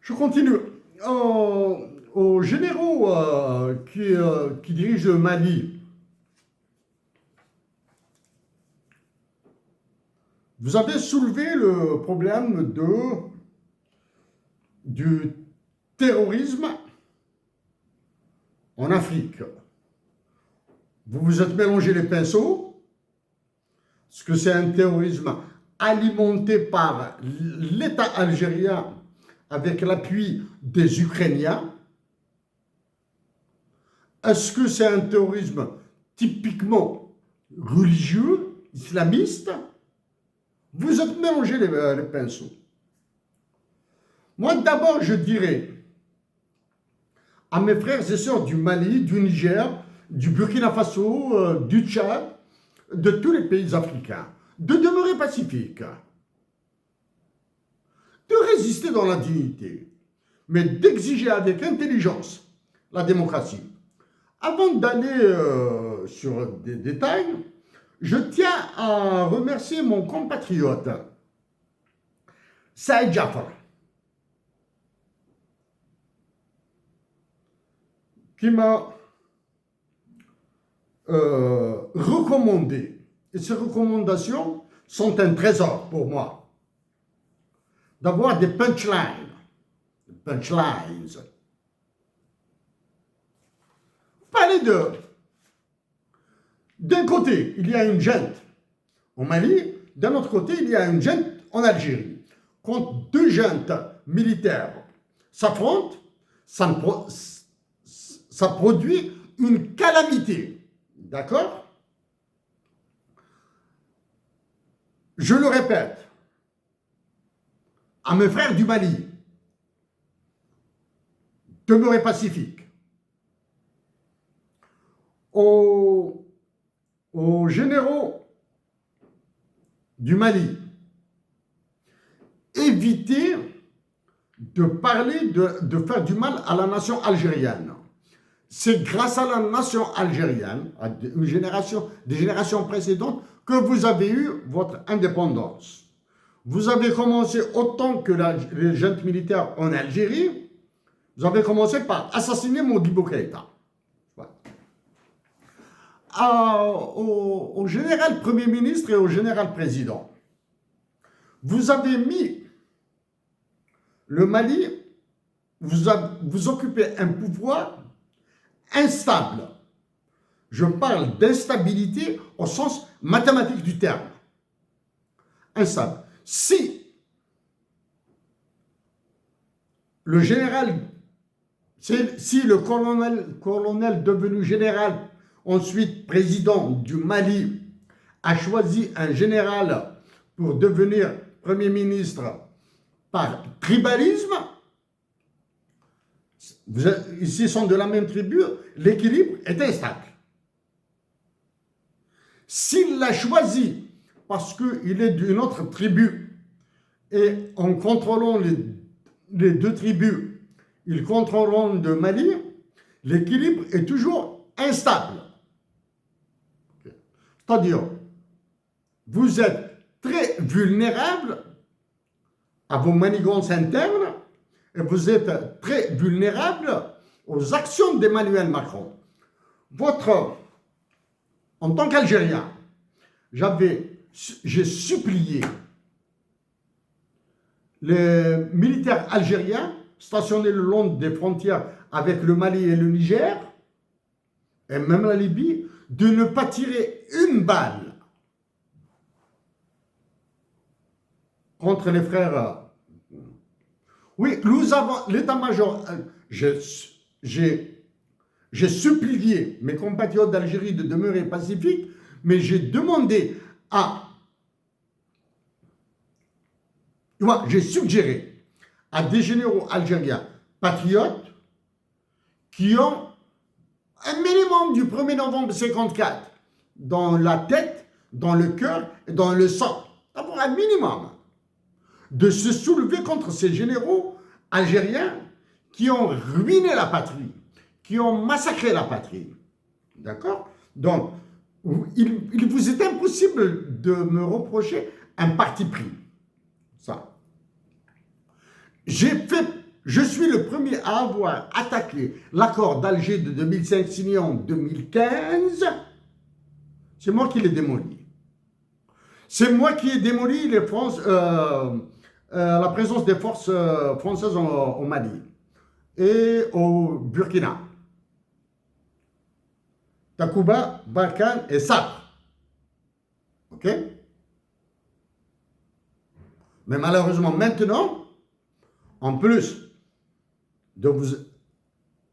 Je continue. Aux généraux qui dirigent le Mali, vous avez soulevé le problème du terrorisme en Afrique. Vous vous êtes mélangé les pinceaux, parce que c'est un terrorisme alimenté par l'État algérien avec l'appui des Ukrainiens. Est-ce que c'est un terrorisme typiquement religieux, islamiste? Vous êtes mélangé les pinceaux. Moi, d'abord, je dirais à mes frères et sœurs du Mali, du Niger, du Burkina Faso, du Tchad, de tous les pays africains, de demeurer pacifiques, de résister dans la dignité, mais d'exiger avec intelligence la démocratie. Avant d'aller sur des détails, je tiens à remercier mon compatriote, Saïd Jafar, qui m'a recommandé, et ces recommandations sont un trésor pour moi, d'avoir des punchlines. Parlez d'un côté, il y a une junte au Mali, d'un autre côté, il y a une junte en Algérie. Quand deux juntes militaires s'affrontent, ça produit une calamité. D'accord? Je le répète à mes frères du Mali, demeurez pacifiques. Aux généraux du Mali, évitez de parler, de faire du mal à la nation algérienne. C'est grâce à la nation algérienne, à des générations précédentes, que vous avez eu votre indépendance. Vous avez commencé autant que les juntes militaires en Algérie, vous avez commencé par assassiner Modibo Keïta. Au général Premier ministre et au général président, vous avez mis le Mali, vous occupez un pouvoir instable. Je parle d'instabilité au sens mathématique du terme. Instable. Si le général, si le colonel devenu général, ensuite président du Mali, a choisi un général pour devenir Premier ministre par tribalisme, ici sont de la même tribu, l'équilibre est instable. S'il l'a choisi parce qu'il est d'une autre tribu et en contrôlant les deux tribus, ils contrôleront le Mali, l'équilibre est toujours instable. C'est-à-dire, vous êtes très vulnérable à vos manigances internes et vous êtes très vulnérable aux actions d'Emmanuel Macron. En tant qu'Algérien, j'ai supplié les militaires algériens stationnés le long des frontières avec le Mali et le Niger, et même la Libye, de ne pas tirer une balle contre les frères. Oui, nous avons l'état-major. J'ai supplié mes compatriotes d'Algérie de demeurer pacifiques, mais j'ai demandé j'ai suggéré à des généraux algériens patriotes qui ont un minimum du 1er novembre 1954 dans la tête, dans le cœur et dans le sang, d'avoir un minimum, de se soulever contre ces généraux algériens qui ont ruiné la patrie, qui ont massacré la patrie. D'accord? Donc, il vous est impossible de me reprocher un parti pris. Ça. Je suis le premier à avoir attaqué l'accord d'Alger de 2005 signé en 2015. C'est moi qui l'ai démoli. C'est moi qui ai démoli la présence des forces françaises au Mali et au Burkina. Takuba, Barkhane et Sabra. OK? Mais malheureusement, maintenant, en plus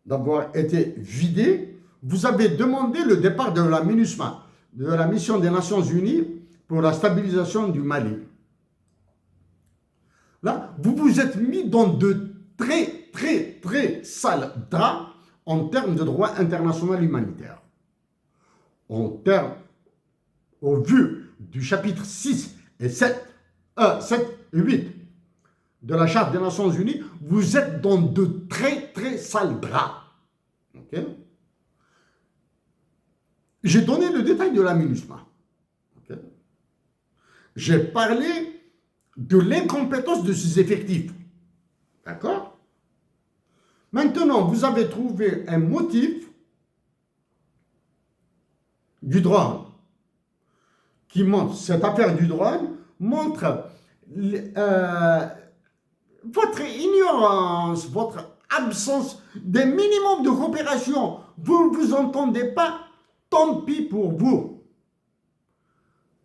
d'avoir été vidé, vous avez demandé le départ de la MINUSMA, de la mission des Nations Unies pour la stabilisation du Mali. Là, vous vous êtes mis dans de très sales draps en termes de droit international humanitaire. Au vu du chapitre 6 et 7 et 8 de la Charte des Nations Unies, vous êtes dans de très sales draps. Okay? J'ai donné le détail de la MINUSMA. Okay? J'ai parlé de l'incompétence de ses effectifs. D'accord? Maintenant, vous avez trouvé un motif du drone qui montre, cette affaire du drone montre votre ignorance, votre absence d'un minimum de coopération. Vous ne vous entendez pas, tant pis pour vous.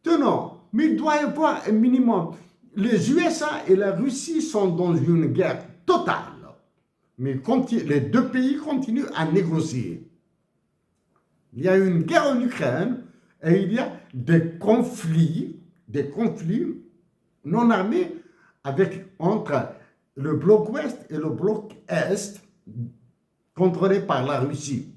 Tenons, mais il doit y avoir un minimum. Les USA et la Russie sont dans une guerre totale, mais les deux pays continuent à négocier. Il y a une guerre en Ukraine et il y a des conflits non armés entre le bloc ouest et le bloc est, contrôlé par la Russie.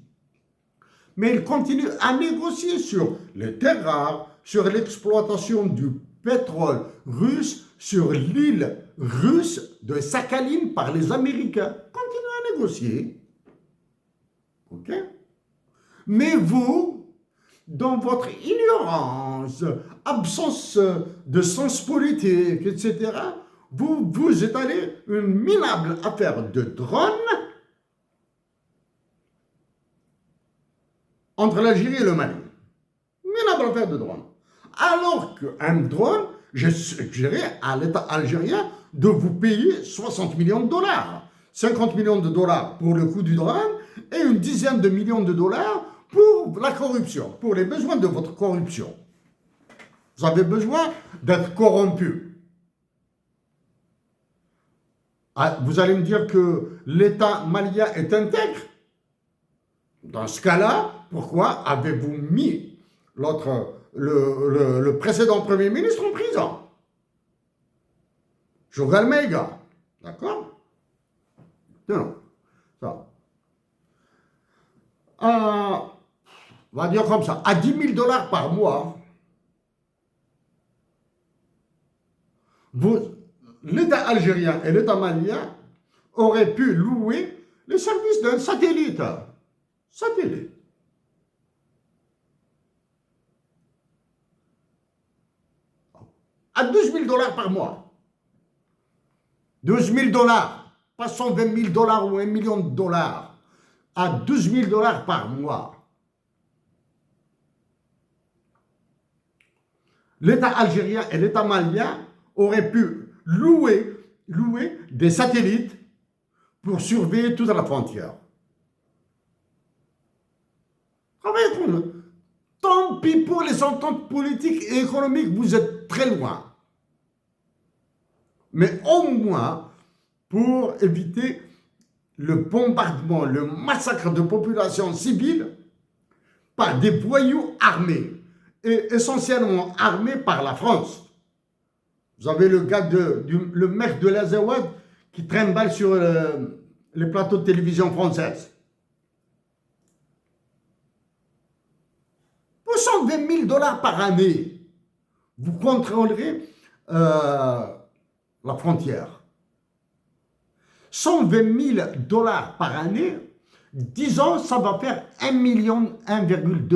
Mais ils continuent à négocier sur les terres rares, sur l'exploitation du pétrole russe, sur l'île russe de Sakhaline par les Américains. Continuez à négocier. OK? Mais vous, dans votre ignorance, absence de sens politique, etc., vous étalez une minable affaire de drone entre l'Algérie et le Mali. Minable affaire de drone. Alors qu'un drone, j'ai suggéré à l'État algérien de vous payer 60 millions de dollars. 50 millions de dollars pour le coût du drone et une dizaine de millions de dollars pour la corruption, pour les besoins de votre corruption. Vous avez besoin d'être corrompu. Ah, vous allez me dire que l'État malien est intègre? Dans ce cas-là, pourquoi avez-vous mis le précédent Premier ministre en prison? Jogal Meiga, d'accord? Non, ça. On va dire comme ça, à 10 000 dollars par mois, l'État algérien et l'État malien auraient pu louer les services d'un satellite. À 12 000 dollars par mois. 12 000 dollars, pas 120 000 dollars ou 1 million de dollars. À 12 000 dollars par mois. L'État algérien et l'État malien auraient pu louer des satellites pour surveiller toute la frontière. Tant pis pour les ententes politiques et économiques, vous êtes très loin. Mais au moins, pour éviter le bombardement, le massacre de populations civiles par des voyous armés, et essentiellement armés par la France. Vous avez le gars, le mec de l'Azawad qui trimballe sur les plateaux de télévision française. Pour 120 000 dollars par année, vous contrôlerez la frontière. 120 000 dollars par année, 10 ans, ça va faire 1,2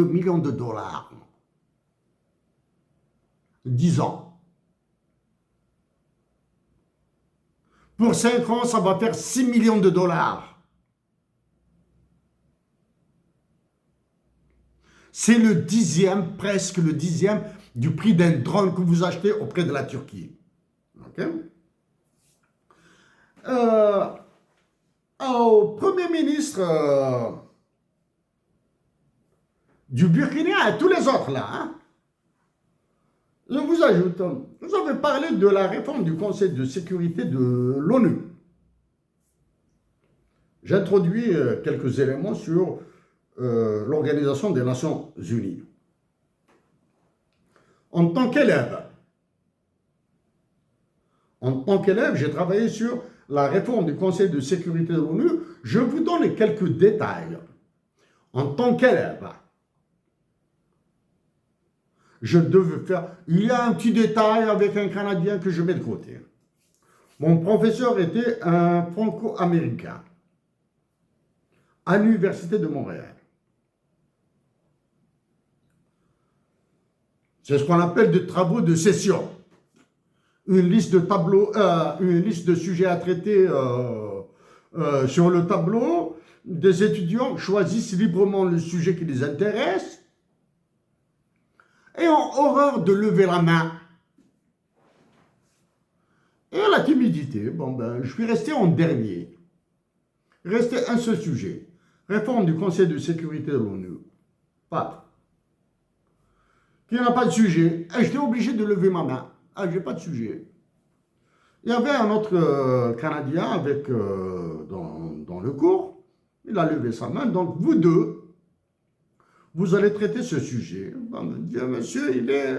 million de dollars. 10 ans. Pour 5 ans, ça va faire 6 millions de dollars. C'est le dixième, presque le dixième du prix d'un drone que vous achetez auprès de la Turquie. Ok? Au Premier ministre du Burkina et à tous les autres là, hein, je vous ajoute, vous avez parlé de la réforme du Conseil de sécurité de l'ONU. J'introduis quelques éléments sur l'Organisation des Nations Unies. En tant qu'élève, j'ai travaillé sur la réforme du Conseil de sécurité de l'ONU. Je vous donne quelques détails. En tant qu'élève, je devais faire... Il y a un petit détail avec un Canadien que je mets de côté. Mon professeur était un franco-américain à l'Université de Montréal. C'est ce qu'on appelle des travaux de session. Une liste de tableaux, une liste de sujets à traiter sur le tableau. Des étudiants choisissent librement le sujet qui les intéresse et ont horreur de lever la main. Et la timidité, bon ben, je suis resté en dernier. Restait un seul sujet. Réforme du Conseil de sécurité de l'ONU. Pas. Qui n'a pas de sujet. Et j'étais obligé de lever ma main. Ah, j'ai pas de sujet. Il y avait un autre Canadien avec, dans le cours. Il a levé sa main. Donc, vous deux, vous allez traiter ce sujet. On me dit, monsieur, il est...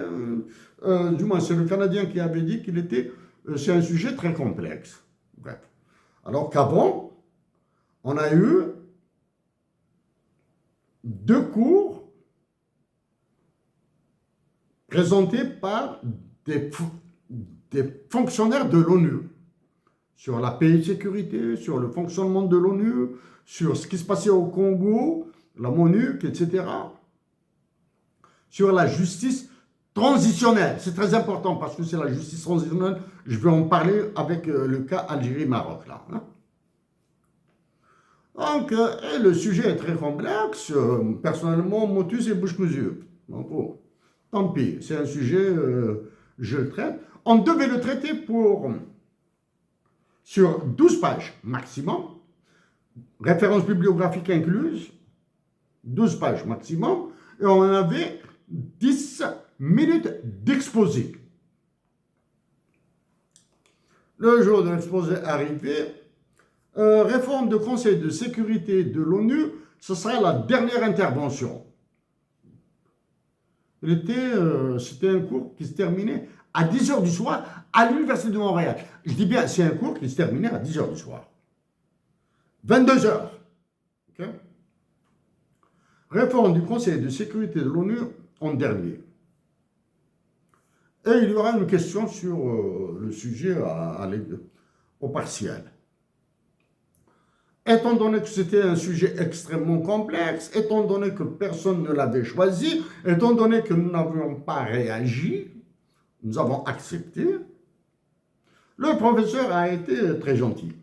du moins, c'est le Canadien qui avait dit qu'il était... c'est un sujet très complexe. Bref. Alors qu'avant, on a eu 2 cours présentés par des fonctionnaires de l'ONU sur la paix et sécurité, sur le fonctionnement de l'ONU, sur ce qui se passait au Congo, la MONUC, etc. Sur la justice transitionnelle. C'est très important parce que c'est la justice transitionnelle. Je vais en parler avec le cas Algérie-Maroc, là. Hein. Donc, le sujet est très complexe. Personnellement, motus et bouche cousue. Donc, oh, tant pis, c'est un sujet, je le traite. On devait le traiter sur 12 pages maximum, références bibliographiques incluses, 12 pages maximum, et on avait 10 minutes d'exposé. Le jour de l'exposé arrivé, réforme de Conseil de sécurité de l'ONU, ce sera la dernière intervention. C'était un cours qui se terminait à 10 h du soir à l'Université de Montréal. Je dis bien, c'est un cours qui se terminait à 10 h du soir. 22 h. Okay? Réforme du Conseil de sécurité de l'ONU en dernier. Et il y aura une question sur le sujet au partiel. Étant donné que c'était un sujet extrêmement complexe, étant donné que personne ne l'avait choisi, étant donné que nous n'avions pas réagi, nous avons accepté, le professeur a été très gentil.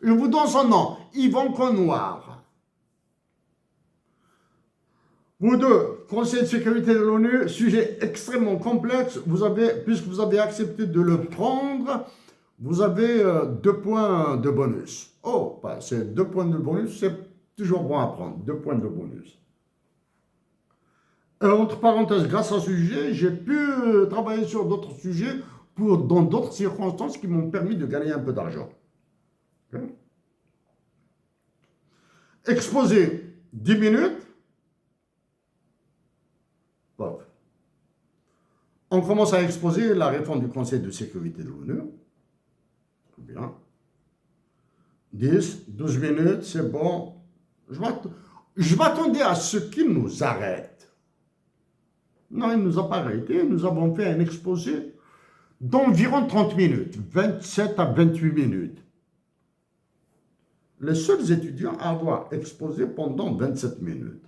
Je vous donne son nom, Yvon Connoir. Vous deux, Conseil de sécurité de l'ONU, sujet extrêmement complexe, puisque vous avez accepté de le prendre, vous avez 2 points de bonus. Oh, bah, c'est 2 points de bonus, c'est toujours bon à prendre, 2 points de bonus. Entre parenthèses, grâce à ce sujet, j'ai pu travailler sur d'autres sujets dans d'autres circonstances qui m'ont permis de gagner un peu d'argent. Okay. Exposé 10 minutes. Bon. On commence à exposer la réforme du Conseil de sécurité de l'ONU. Bien. 10, 12 minutes, c'est bon. Je m'attendais à ce qu'il nous arrête. Non, il ne nous a pas arrêté. Nous avons fait un exposé d'environ 30 minutes, 27 à 28 minutes. Les seuls étudiants à avoir exposé pendant 27 minutes.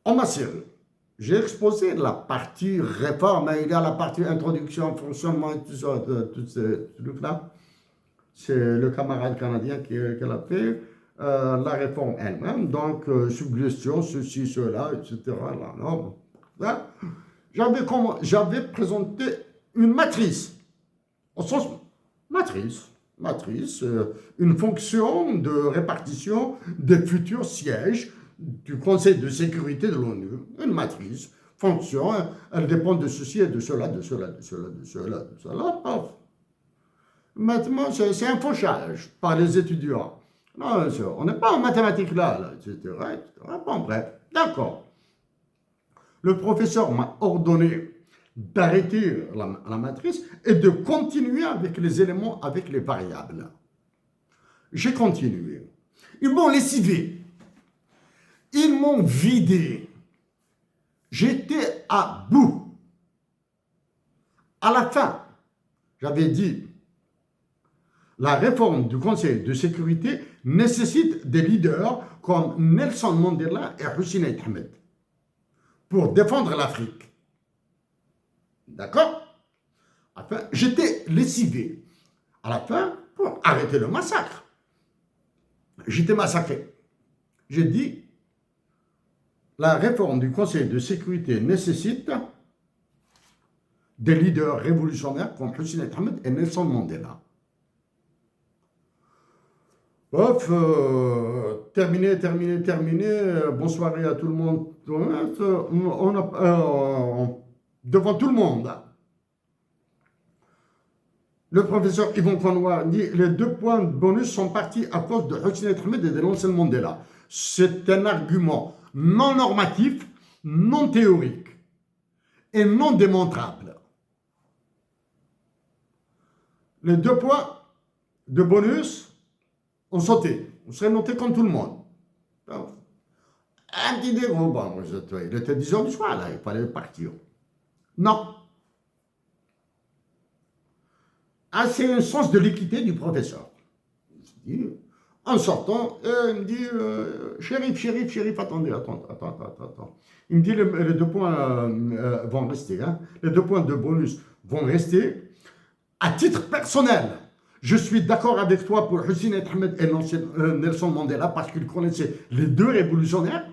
On m'a serré. j'ai exposé la partie réforme, il y a la partie introduction, fonctionnement, tout ça, tout ce truc-là. C'est le camarade canadien qui l'a fait, la réforme elle-même, donc suggestion, ceci, cela, etc. Là, non. Là, j'avais présenté une matrice, au sens matrice, une fonction de répartition des futurs sièges du Conseil de sécurité de l'ONU, une matrice, fonction, elle dépend de ceci et de cela, de cela, de cela, de cela, de cela, paf. Maintenant, c'est un fauchage par les étudiants. Non, on n'est pas en mathématiques là, etc., etc. Bon, bref, d'accord. Le professeur m'a ordonné d'arrêter la matrice et de continuer avec les éléments, avec les variables. J'ai continué. Ils m'ont lessivé. Ils m'ont vidé. J'étais à bout. À la fin, j'avais dit, la réforme du Conseil de sécurité nécessite des leaders comme Nelson Mandela et Hussein Ahmed pour défendre l'Afrique. D'accord? Enfin, j'étais lessivé. À la fin, pour arrêter le massacre. J'étais massacré. J'ai dit, la réforme du Conseil de sécurité nécessite des leaders révolutionnaires comme Hussein Ahmed et Nelson Mandela. Ouf, terminé. Bonsoir à tout le monde. Devant tout le monde. Le professeur Yvon Connoir dit les 2 points de bonus sont partis à cause de Hussein Ahmed et de Nelson Mandela. C'est un argument non normatif, non théorique et non démontrable. Les 2 points de bonus ont sauté. On serait noté comme tout le monde. Un petit dégo, bon, il était 10 h du soir, là, il fallait partir. Non. Ah, c'est un sens de l'équité du professeur. En sortant, il me dit, shérif, attendez. Il me dit, les 2 points vont rester. Hein. Les 2 points de bonus vont rester. À titre personnel, je suis d'accord avec toi pour Hussein Ahmed et Nelson Mandela parce qu'ils connaissaient les 2 révolutionnaires.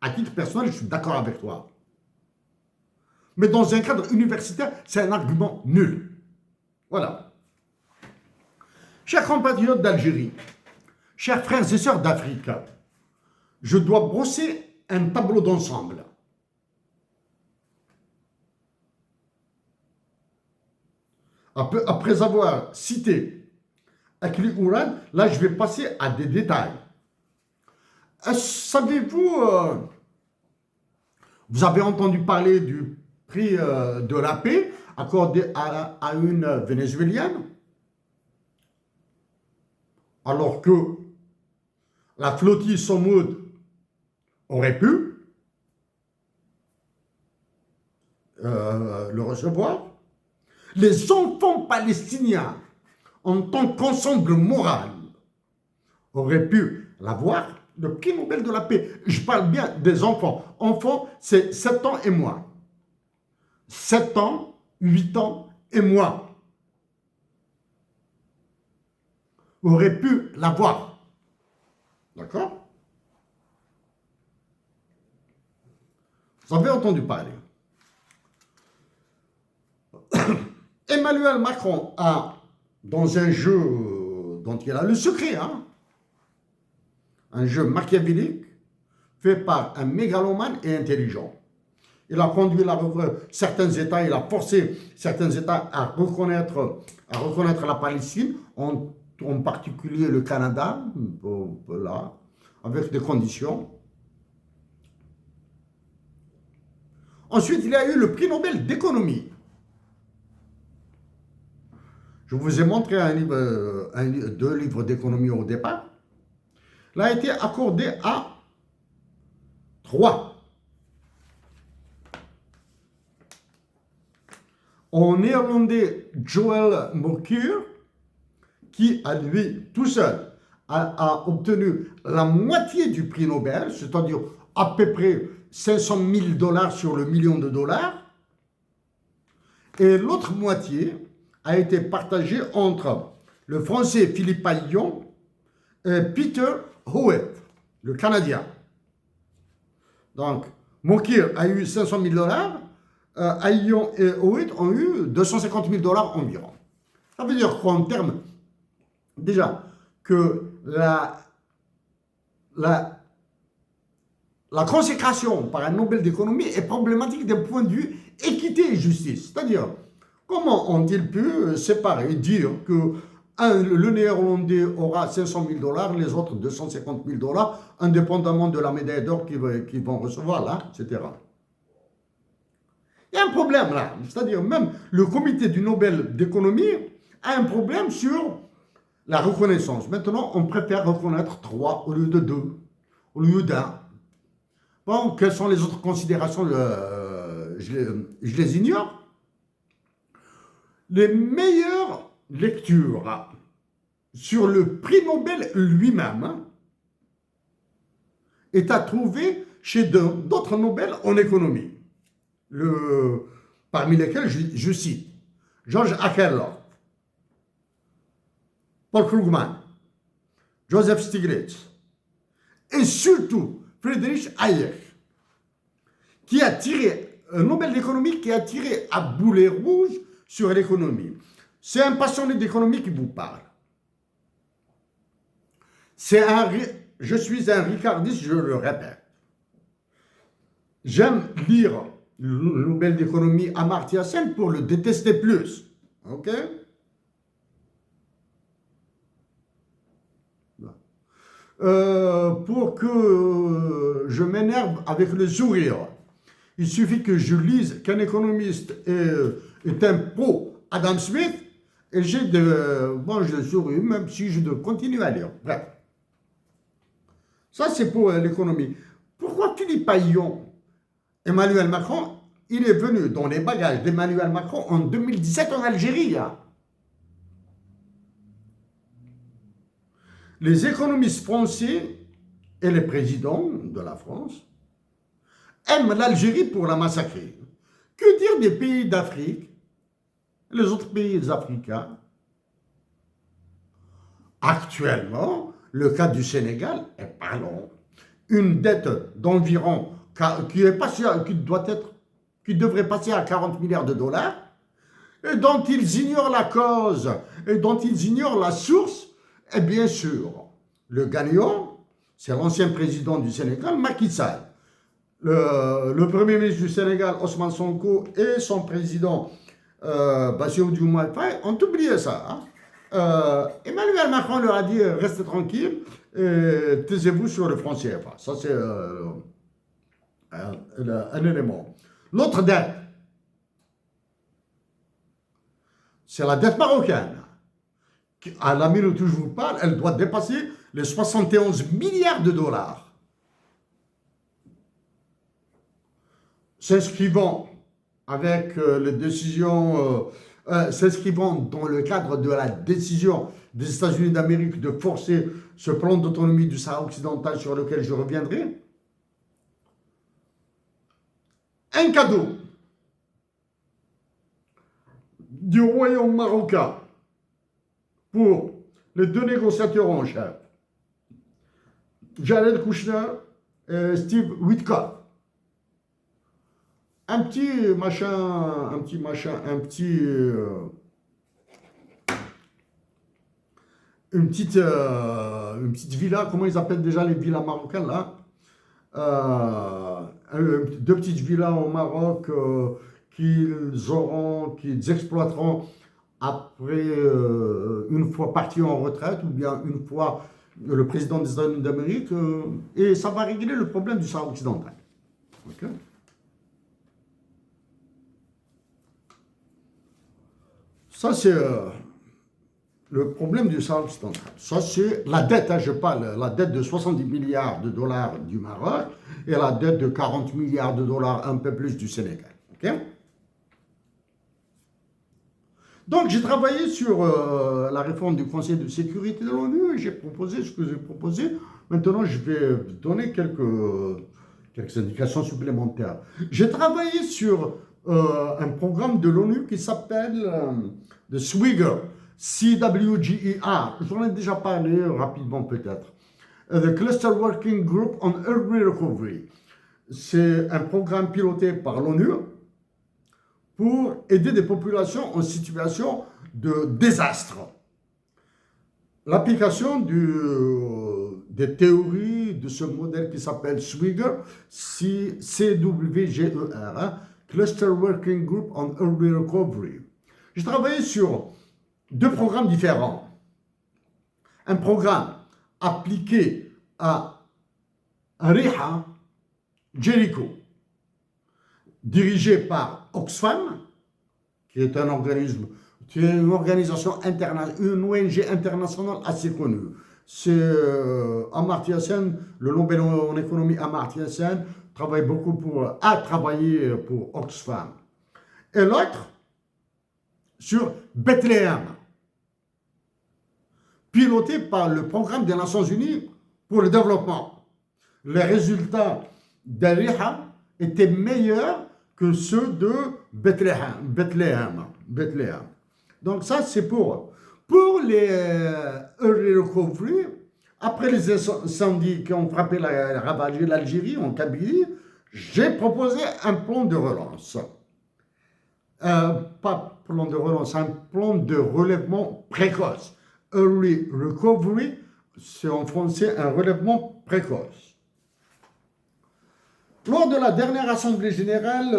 À titre personnel, je suis d'accord avec toi. Mais dans un cadre universitaire, c'est un argument nul. Voilà. Chers compatriotes d'Algérie, chers frères et sœurs d'Afrique, je dois brosser un tableau d'ensemble. Après avoir cité Akli Ouran, là je vais passer à des détails. Savez-vous, vous avez entendu parler du prix de la paix accordé à une Vénézuélienne, alors que la flottille Somoud aurait pu le recevoir. Les enfants palestiniens, en tant qu'ensemble moral, auraient pu l'avoir, le prix Nobel de la paix. Je parle bien des enfants. Enfants, c'est 7 ans et moins. 7 ans, 8 ans et moins. Auraient pu l'avoir. D'accord? Vous avez entendu parler. Emmanuel Macron a, dans un jeu dont il a le secret, hein, un jeu machiavélique, fait par un mégalomane et intelligent. Il a conduit certains États, il a forcé certains États à reconnaître la Palestine, en particulier le Canada, là, avec des conditions. Ensuite, il y a eu le prix Nobel d'économie. Je vous ai montré 2 livres d'économie au départ. Il a été accordé à 3. En néerlandais, Joël Mokyr, qui à lui tout seul a obtenu la moitié du prix Nobel, c'est-à-dire à peu près 500 000 dollars sur le million de dollars. Et l'autre moitié a été partagée entre le Français Philippe Aghion et Peter Howitt, le Canadien. Donc, Moukir a eu 500 000 dollars, Aghion et Howitt ont eu 250 000 dollars environ. Ça veut dire qu'en termes, déjà, que la consécration par un Nobel d'économie est problématique d'un point de vue équité et justice. C'est-à-dire, comment ont-ils pu séparer, dire que le néerlandais aura 500 000 dollars, les autres 250 000 dollars, indépendamment de la médaille d'or qu'ils vont recevoir là, etc. Il y a un problème là. C'est-à-dire, même le comité du Nobel d'économie a un problème sur la reconnaissance. Maintenant, on préfère reconnaître 3 au lieu de 2, au lieu d'un. Bon, quelles sont les autres considérations? Je les ignore. Les meilleures lectures sur le prix Nobel lui-même est à trouver chez d'autres Nobel en économie. Parmi lesquels je cite George Akerlof, Paul Krugman, Joseph Stiglitz et surtout Friedrich Hayek, qui a tiré un Nobel d'économie qui a tiré à boulet rouge sur l'économie. C'est un passionné d'économie qui vous parle. Je suis un ricardiste, je le répète. J'aime lire le Nobel d'économie Amartya Sen pour le détester plus. Ok? Pour que je m'énerve avec le sourire, il suffit que je lise qu'un économiste est un pro Adam Smith et j'ai bon, je souris, même si je dois continuer à lire. Bref. Ça, c'est pour l'économie. Pourquoi Philippe Aghion, Emmanuel Macron, il est venu dans les bagages d'Emmanuel Macron en 2017 en Algérie. Hein. Les économistes français et les présidents de la France aiment l'Algérie pour la massacrer. Que dire des pays d'Afrique, les autres pays africains? Actuellement, le cas du Sénégal est parlant. Une dette d'environ, qui devrait passer à 40 milliards de dollars, et dont ils ignorent la cause, et dont ils ignorent la source. Et bien sûr, le gagnant, c'est l'ancien président du Sénégal, Macky Sall. Le premier ministre du Sénégal, Ousmane Sonko, et son président, Bassirou Diomaye Faye, ont oublié ça. Hein. Emmanuel Macron leur a dit, restez tranquille, taisez-vous sur le franc CFA. Ça, c'est un élément. L'autre dette, c'est la dette marocaine. À la minute où je vous parle, elle doit dépasser les 71 milliards de dollars. S'inscrivant avec les décisions, s'inscrivant dans le cadre de la décision des États-Unis d'Amérique de forcer ce plan d'autonomie du Sahara occidental sur lequel je reviendrai. Un cadeau du royaume marocain pour les deux négociateurs en chef, Jared Kushner et Steve Witkoff. Une petite villa, comment ils appellent déjà les villas marocaines là, deux petites villas au Maroc qu'ils exploiteront après, une fois partis en retraite, ou bien une fois le président des États-Unis d'Amérique, et ça va régler le problème du Sahara occidental. Okay? Ça, c'est le problème du Sahara occidental. Ça, c'est la dette, hein, je parle, la dette de 70 milliards de dollars du Maroc et la dette de 40 milliards de dollars, un peu plus, du Sénégal. Okay? Donc, j'ai travaillé sur la réforme du Conseil de sécurité de l'ONU et j'ai proposé ce que j'ai proposé. Maintenant, je vais donner quelques indications supplémentaires. J'ai travaillé sur un programme de l'ONU qui s'appelle The SWIGER, CWGER. J'en ai déjà parlé rapidement peut-être. The Cluster Working Group on Early Recovery. C'est un programme piloté par l'ONU pour aider des populations en situation de désastre. L'application des théories de ce modèle qui s'appelle SWIGER, CWGER, hein, Cluster Working Group on Early Recovery. J'ai travaillé sur deux programmes différents. Un programme appliqué à Riha, Jericho, dirigé par Oxfam, qui est un organisme, qui est une organisation internationale, une ONG internationale assez connue. C'est Amartya Sen, le Nobel en économie Amartya Sen, a travaillé pour Oxfam. Et l'autre, sur Bethléem, piloté par le programme des Nations Unies pour le développement. Les résultats d'Ariha étaient meilleurs que ceux de Bethléem. Donc ça, c'est pour les early recovery. Après les incendies qui ont frappé ravagé l'Algérie, en Kabylie, j'ai proposé un plan de relance. Pas plan de relance, un plan de relèvement précoce. Early recovery, c'est en français un relèvement précoce. Lors de la dernière Assemblée générale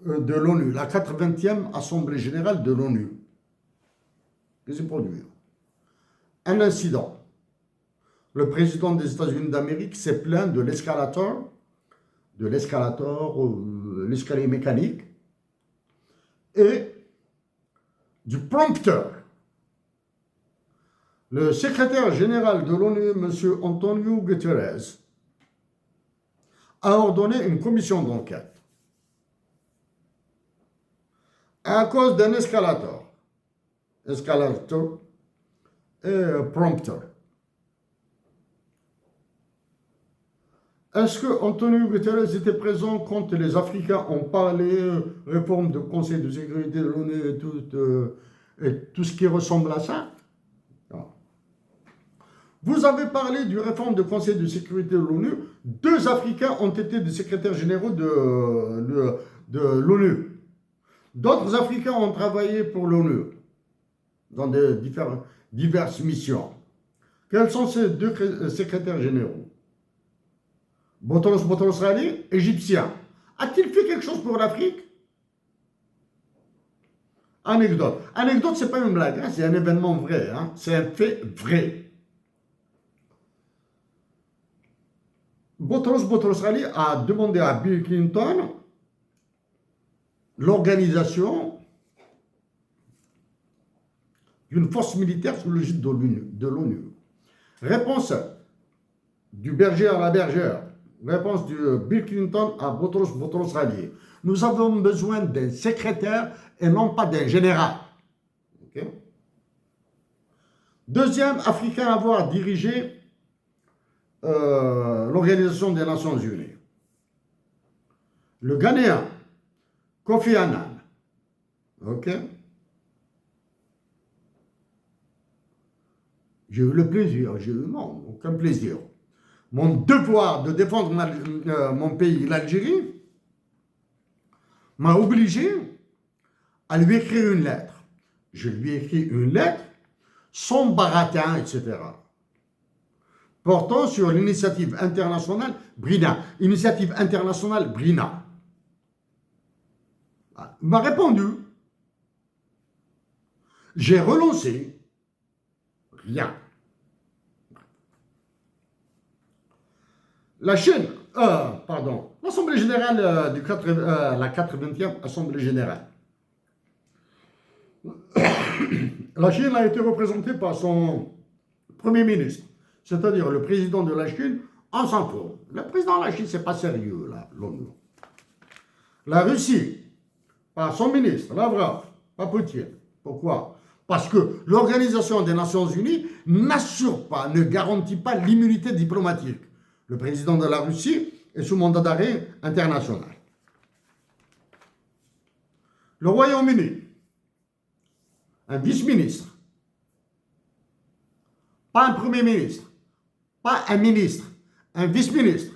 de l'ONU, la 80e Assemblée générale de l'ONU, que s'est produit un incident. Le président des États-Unis d'Amérique s'est plaint de l'escalier mécanique et du prompteur. Le secrétaire général de l'ONU, M. Antonio Guterres, a ordonné une commission d'enquête à cause d'un escalator et prompteur. Est-ce que Antonio Guterres était présent quand les Africains ont parlé réforme du Conseil de sécurité de l'ONU et tout ce qui ressemble à ça? Non. Vous avez parlé du réforme du Conseil de sécurité de l'ONU. 2 Africains ont été des secrétaires généraux de l'ONU. D'autres Africains ont travaillé pour l'ONU dans diverses missions. Quels sont ces 2 secrétaires généraux? Boutros Ghali, égyptien. A-t-il fait quelque chose pour l'Afrique? Anecdote. Anecdote, ce n'est pas une blague, hein, c'est un événement vrai, hein, c'est un fait vrai. Boutros Ghali a demandé à Bill Clinton l'organisation d'une force militaire sous l'égide de l'ONU. Réponse du berger à la bergère. Réponse de Bill Clinton à Boutros Ghali. Nous avons besoin d'un secrétaire et non pas d'un général. Okay? Deuxième Africain à avoir dirigé l'Organisation des Nations Unies. Le Ghanéen, Kofi Annan. Ok? J'ai eu le plaisir, non, aucun plaisir. Mon devoir de défendre mon pays, l'Algérie, m'a obligé à lui écrire une lettre. Je lui ai écrit une lettre sans baratin, etc. portant sur l'initiative internationale BRINA. Initiative internationale BRINA. Il m'a répondu. J'ai relancé. Rien. La Chine, l'Assemblée générale la 80e Assemblée générale. La Chine a été représentée par son Premier ministre, c'est-à-dire le président de la Chine, en s'en fout. Le président de la Chine, c'est pas sérieux, là, l'ONU. La Russie, par son ministre, Lavrov, pas Poutine. Pourquoi? Parce que l'Organisation des Nations Unies n'assure pas, ne garantit pas l'immunité diplomatique. Le président de la Russie est sous mandat d'arrêt international. Le Royaume-Uni, un vice-ministre, pas un premier ministre, pas un ministre, un vice-ministre.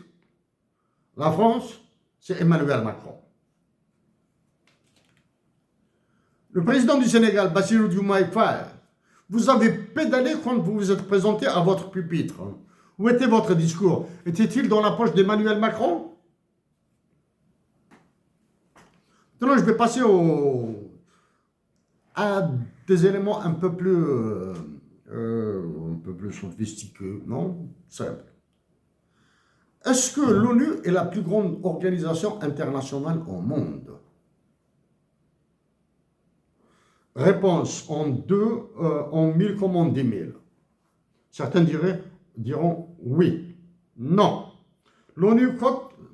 La France, c'est Emmanuel Macron. Le président du Sénégal, Bassirou Diomaye Faye, vous avez pédalé quand vous vous êtes présenté à votre pupitre. Où était votre discours? Était-il dans la poche d'Emmanuel Macron? Maintenant, je vais passer à des éléments un peu plus sophistiqués, non? Simple. Est-ce que l'ONU est la plus grande organisation internationale au monde? Réponse en 1000 comme en 10 000. Certains diront oui. Non. L'ONU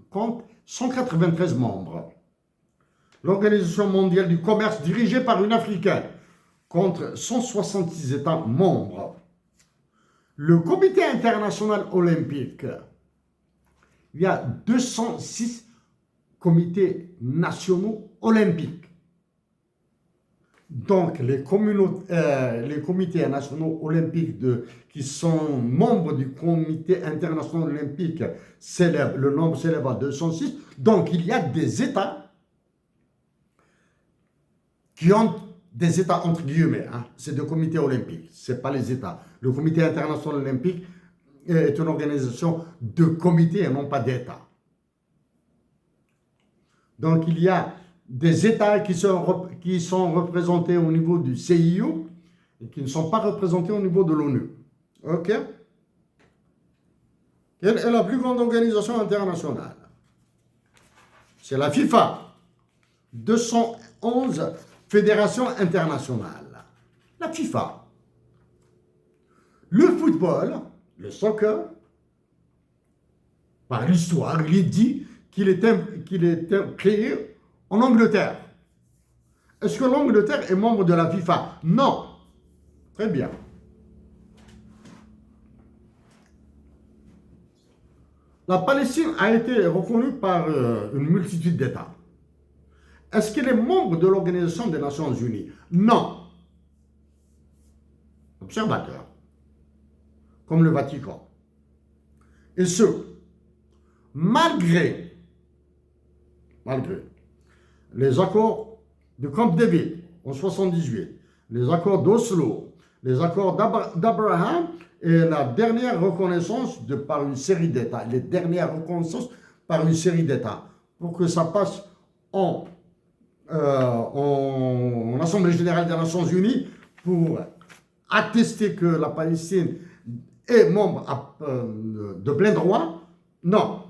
compte 193 membres. L'Organisation mondiale du commerce, dirigée par une Africaine, compte 166 États membres. Le Comité international olympique, il y a 206 comités nationaux olympiques. Donc, les comités nationaux olympiques qui sont membres du Comité international olympique, le nombre s'élève à 206. Donc, il y a des États qui ont des États entre guillemets. Hein. C'est des comités olympiques, ce n'est pas les États. Le Comité international olympique est une organisation de comités et non pas d'États. Donc, il y a des États qui sont représentés au niveau du CIO et qui ne sont pas représentés au niveau de l'ONU. OK? Quelle est la plus grande organisation internationale? C'est la FIFA. 211 fédérations internationales. La FIFA. Le football, le soccer, par l'histoire, il est dit qu'il est créé en Angleterre. Est-ce que l'Angleterre est membre de la FIFA? Non. Très bien. La Palestine a été reconnue par une multitude d'États. Est-ce qu'elle est membre de l'Organisation des Nations Unies? Non. Observateur. Comme le Vatican. Et ce, malgré les accords de Camp David en 1978, les accords d'Oslo, les accords d'Abraham et la dernière reconnaissance par une série d'États, les dernières reconnaissances par une série d'États, pour que ça passe en Assemblée générale des Nations Unies pour attester que la Palestine est membre de plein droit. Non.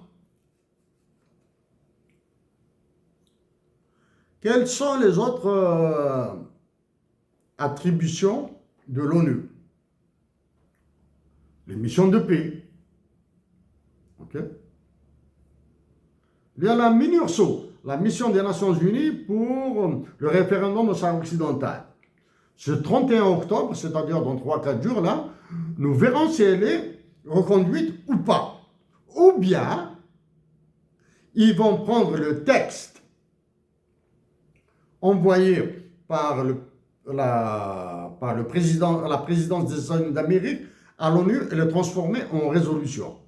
Quelles sont les autres attributions de l'ONU? Les missions de paix. OK? Il y a la MINURSO, la mission des Nations Unies pour le référendum au Sahara occidental. Ce 31 octobre, c'est-à-dire dans 3-4 jours, là, nous verrons si elle est reconduite ou pas. Ou bien, ils vont prendre le texte envoyé par la présidence des États-Unis d'Amérique à l'ONU et le transformer en résolution.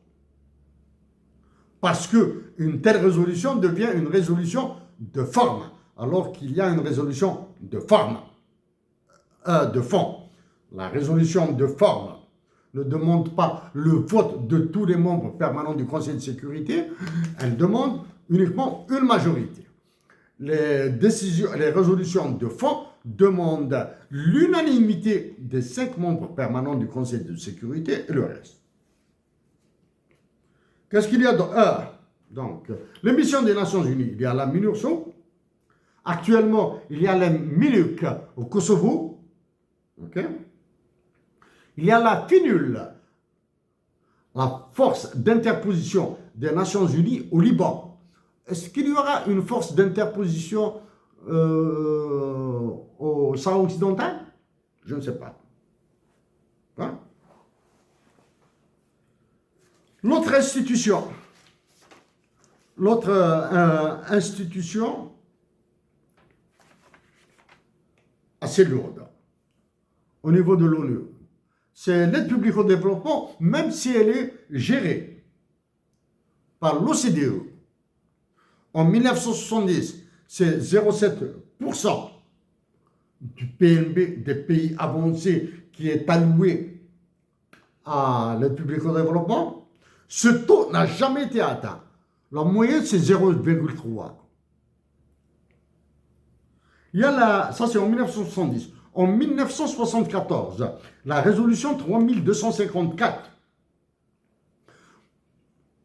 Parce qu'une telle résolution devient une résolution de forme, alors qu'il y a une résolution de forme, de fond. La résolution de forme ne demande pas le vote de tous les membres permanents du Conseil de sécurité, elle demande uniquement une majorité. Les résolutions de fond demandent l'unanimité des 5 membres permanents du Conseil de sécurité et le reste. Qu'est-ce qu'il y a dans donc, les missions des Nations Unies? Il y a la MINURSO. Actuellement, il y a la MINUC au Kosovo. Okay. Il y a la FINUL, la force d'interposition des Nations Unies au Liban. Est-ce qu'il y aura une force d'interposition au Sahara occidental? Je ne sais pas. Hein? L'autre institution assez lourde au niveau de l'ONU, c'est l'aide publique au développement, même si elle est gérée par l'OCDE. En 1970, c'est 0,7% du PNB des pays avancés qui est alloué à l'aide publique au développement. Ce taux n'a jamais été atteint. La moyenne, c'est 0,3. Ça c'est en 1970. En 1974, la résolution 3254,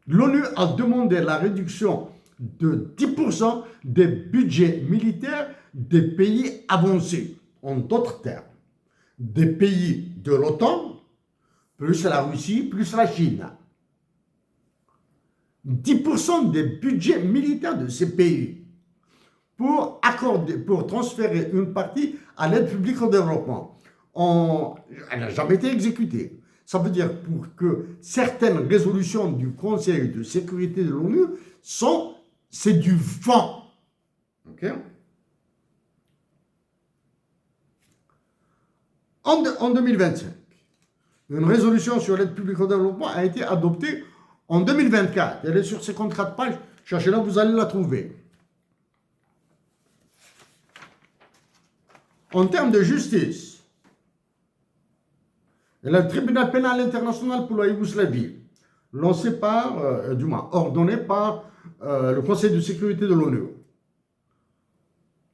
l'ONU a demandé la réduction de 10% des budgets militaires des pays avancés. En d'autres termes, des pays de l'OTAN, plus la Russie, plus la Chine. 10% des budgets militaires de ces pays pour transférer une partie à l'aide publique au développement. Elle n'a jamais été exécutée. Ça veut dire pour que certaines résolutions du Conseil de sécurité de l'ONU c'est du vent. Okay? En 2025, une résolution sur l'aide publique au développement a été adoptée en 2024. Elle est sur 54 pages. Cherchez-la, vous allez la trouver. En termes de justice, le tribunal pénal international pour la Yougoslavie, ordonné par le Conseil de sécurité de l'ONU.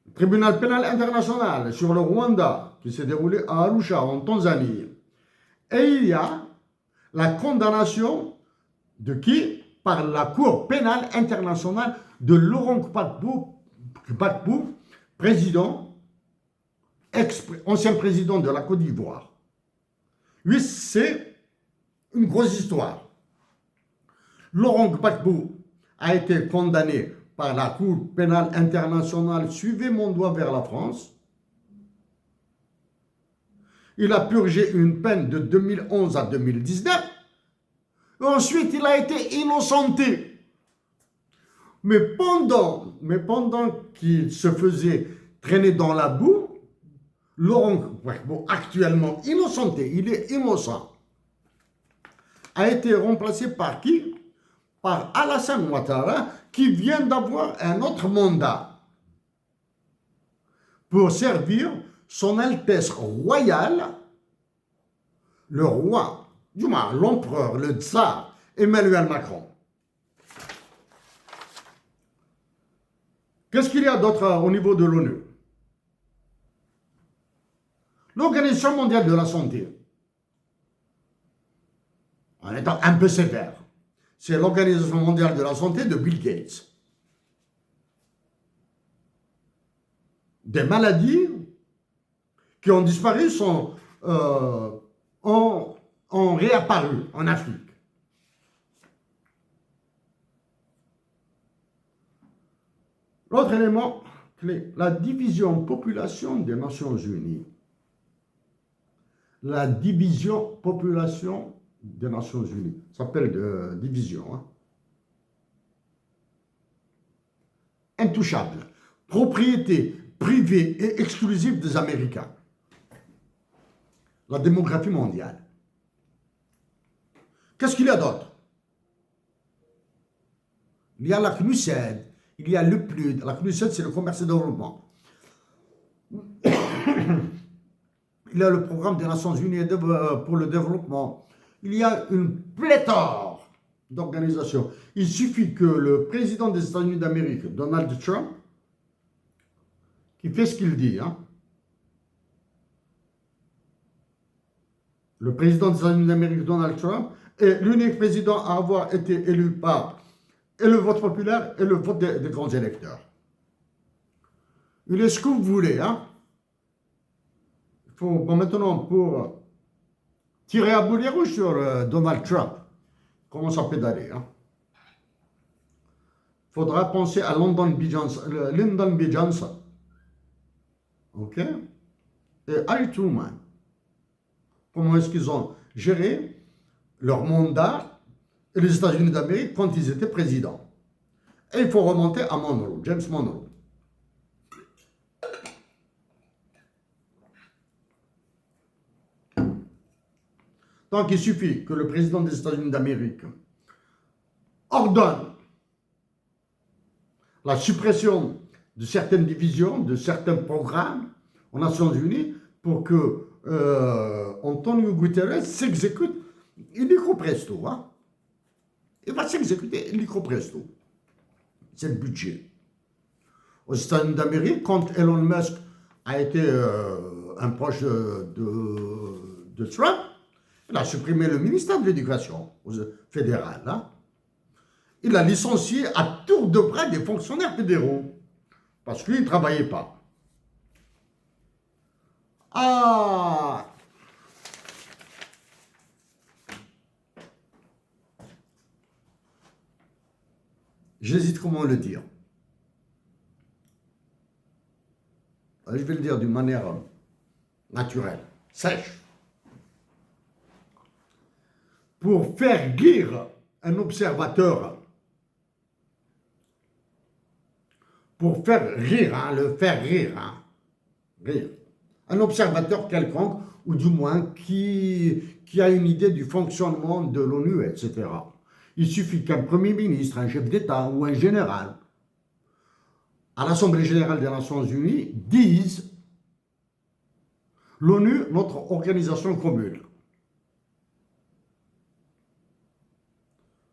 Le tribunal pénal international sur le Rwanda, qui s'est déroulé à Arusha, en Tanzanie. Et il y a la condamnation de qui? Par la Cour pénale internationale de Laurent Gbagbo, ancien président de la Côte d'Ivoire. Oui, c'est une grosse histoire. Laurent Gbagbo a été condamné par la Cour pénale internationale. Suivez mon doigt vers la France. Il a purgé une peine de 2011 à 2019. Ensuite, il a été innocenté. Mais pendant qu'il se faisait traîner dans la boue, Laurent Gbagbo, actuellement innocenté, il est innocent, a été remplacé par qui? Par Alassane Ouattara, qui vient d'avoir un autre mandat pour servir son Altesse royale, le roi, l'empereur, le tsar, Emmanuel Macron. Qu'est-ce qu'il y a d'autre au niveau de l'ONU? L'Organisation mondiale de la santé, en étant un peu sévère, c'est l'Organisation mondiale de la santé de Bill Gates. Des maladies qui ont disparu ont réapparu en Afrique. L'autre élément clé, la division population des Nations Unies. La division population des Nations Unies. Ça s'appelle division. Hein. Intouchable. Propriété privée et exclusive des Américains. La démographie mondiale. Qu'est-ce qu'il y a d'autre? Il y a la CNUSED, il y a le PNUD. La CNUSED, c'est le commerce et le développement. Il y a le programme des Nations Unies pour le développement. Il y a une pléthore d'organisations. Il suffit que le président des États-Unis d'Amérique, Donald Trump, qui fait ce qu'il dit, hein, le président des États-Unis d'Amérique, Donald Trump, est l'unique président à avoir été élu par et le vote populaire et le vote des grands électeurs. Il est ce que vous voulez, hein. Maintenant, pour tirer à boulet rouge sur Donald Trump, commence à pédaler. Il faudra penser à Lyndon B. Johnson. OK? Et Harry Truman. Comment est-ce qu'ils ont géré leur mandat et les États-Unis d'Amérique quand ils étaient présidents. Et il faut remonter à Monroe, James Monroe. Donc il suffit que le président des États-Unis d'Amérique ordonne la suppression de certaines divisions, de certains programmes aux Nations Unies pour que Antonio Guterres s'exécute illico presto. Hein? Il va s'exécuter illico presto. C'est le budget. Aux États-Unis d'Amérique, quand Elon Musk a été un proche de Trump, il a supprimé le ministère de l'Éducation fédérale. Hein? Il a licencié à tour de bras des fonctionnaires fédéraux parce qu'ils ne travaillaient pas. Ah! J'hésite comment le dire. Je vais le dire d'une manière naturelle, sèche. Pour faire rire un observateur, pour faire rire, hein, le faire rire, hein, rire, un observateur quelconque, ou du moins qui a une idée du fonctionnement de l'ONU, etc. Il suffit qu'un Premier ministre, un chef d'État ou un général à l'Assemblée générale des Nations Unies dise l'ONU, notre organisation commune.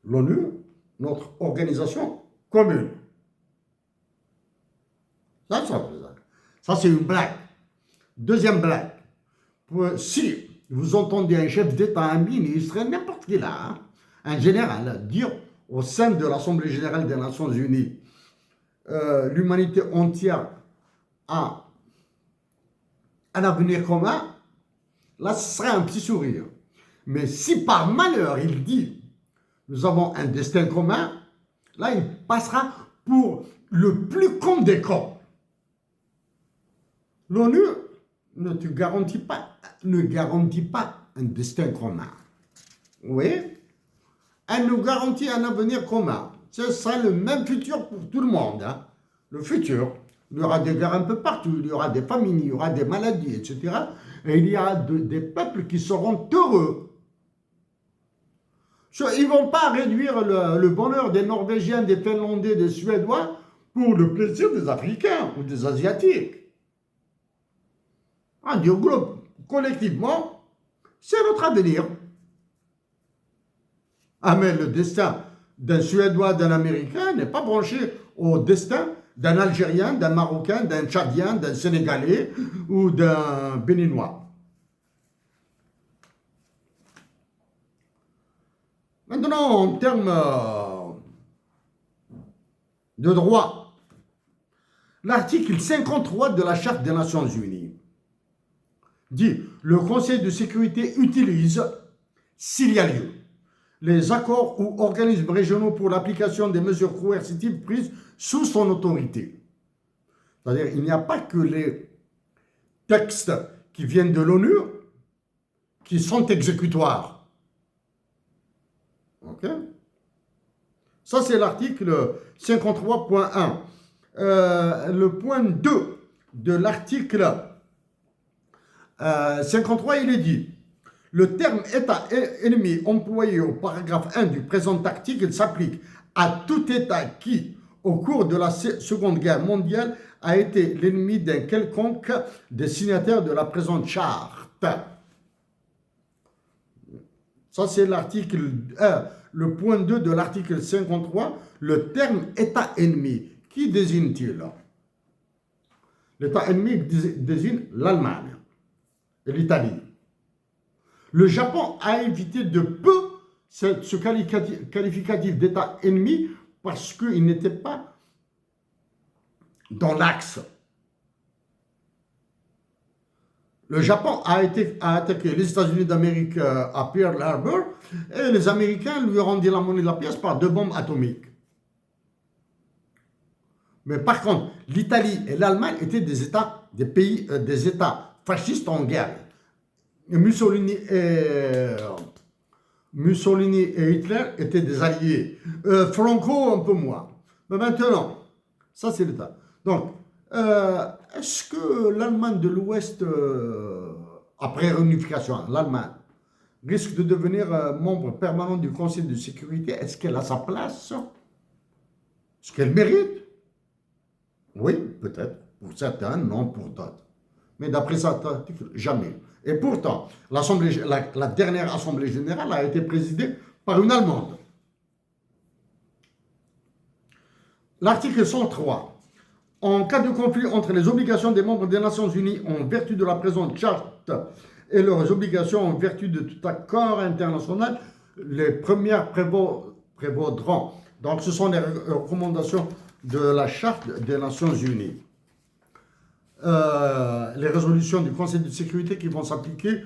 L'ONU, notre organisation commune. Ça c'est une blague. Deuxième blague. Si vous entendez un chef d'État, un ministre, n'importe qui là, hein, un général, dire au sein de l'Assemblée générale des Nations Unies, l'humanité entière a un avenir commun, là ce serait un petit sourire. Mais si par malheur il dit nous avons un destin commun, là il passera pour le plus con des cons. L'ONU ne garantit pas un destin commun. Oui, elle nous garantit un avenir commun. Ce sera le même futur pour tout le monde. Hein. Le futur, il y aura des guerres un peu partout, il y aura des famines, il y aura des maladies, etc. Et il y a des peuples qui seront heureux. Ils ne vont pas réduire le bonheur des Norvégiens, des Finlandais, des Suédois pour le plaisir des Africains ou des Asiatiques. Du groupe, collectivement, c'est notre avenir. Ah, mais le destin d'un Suédois, d'un Américain n'est pas branché au destin d'un Algérien, d'un Marocain, d'un Tchadien, d'un Sénégalais ou d'un Béninois. Maintenant, en termes de droit, l'article 53 de la Charte des Nations Unies dit « Le Conseil de sécurité utilise, s'il y a lieu, les accords ou organismes régionaux pour l'application des mesures coercitives prises sous son autorité. » C'est-à-dire il n'y a pas que les textes qui viennent de l'ONU qui sont exécutoires. Ok? Ça, c'est l'article 53.1. Le point 2 de l'article 53, il est dit « Le terme État ennemi employé au paragraphe 1 du présent article s'applique à tout État qui, au cours de la Seconde Guerre mondiale, a été l'ennemi d'un quelconque des signataires de la présente charte. » Ça, c'est l'article 1. Le point 2 de l'article 53, le terme État ennemi. Qui désigne-t-il? L'État ennemi désigne l'Allemagne et l'Italie. Le Japon a évité de peu ce qualificatif d'État ennemi parce qu'il n'était pas dans l'axe. Le Japon a attaqué les États-Unis d'Amérique à Pearl Harbor et les Américains lui ont rendu la monnaie de la pièce par 2 bombes atomiques. Mais par contre, l'Italie et l'Allemagne étaient des États fascistes en guerre. Et Mussolini et Mussolini et Hitler étaient des alliés. Franco, un peu moins. Mais maintenant, ça c'est l'État. Donc, est-ce que l'Allemagne de l'Ouest, après réunification, l'Allemagne, risque de devenir membre permanent du Conseil de sécurité? Est-ce qu'elle a sa place? Est-ce qu'elle mérite? Oui, peut-être. Pour certains, non pour d'autres. Mais d'après ça, jamais. Et pourtant, la dernière Assemblée générale a été présidée par une Allemande. L'article 103. En cas de conflit entre les obligations des membres des Nations Unies en vertu de la présente charte et leurs obligations en vertu de tout accord international, les premières prévaudront. Donc, ce sont les recommandations de la charte des Nations Unies. Les résolutions du Conseil de sécurité qui vont s'appliquer,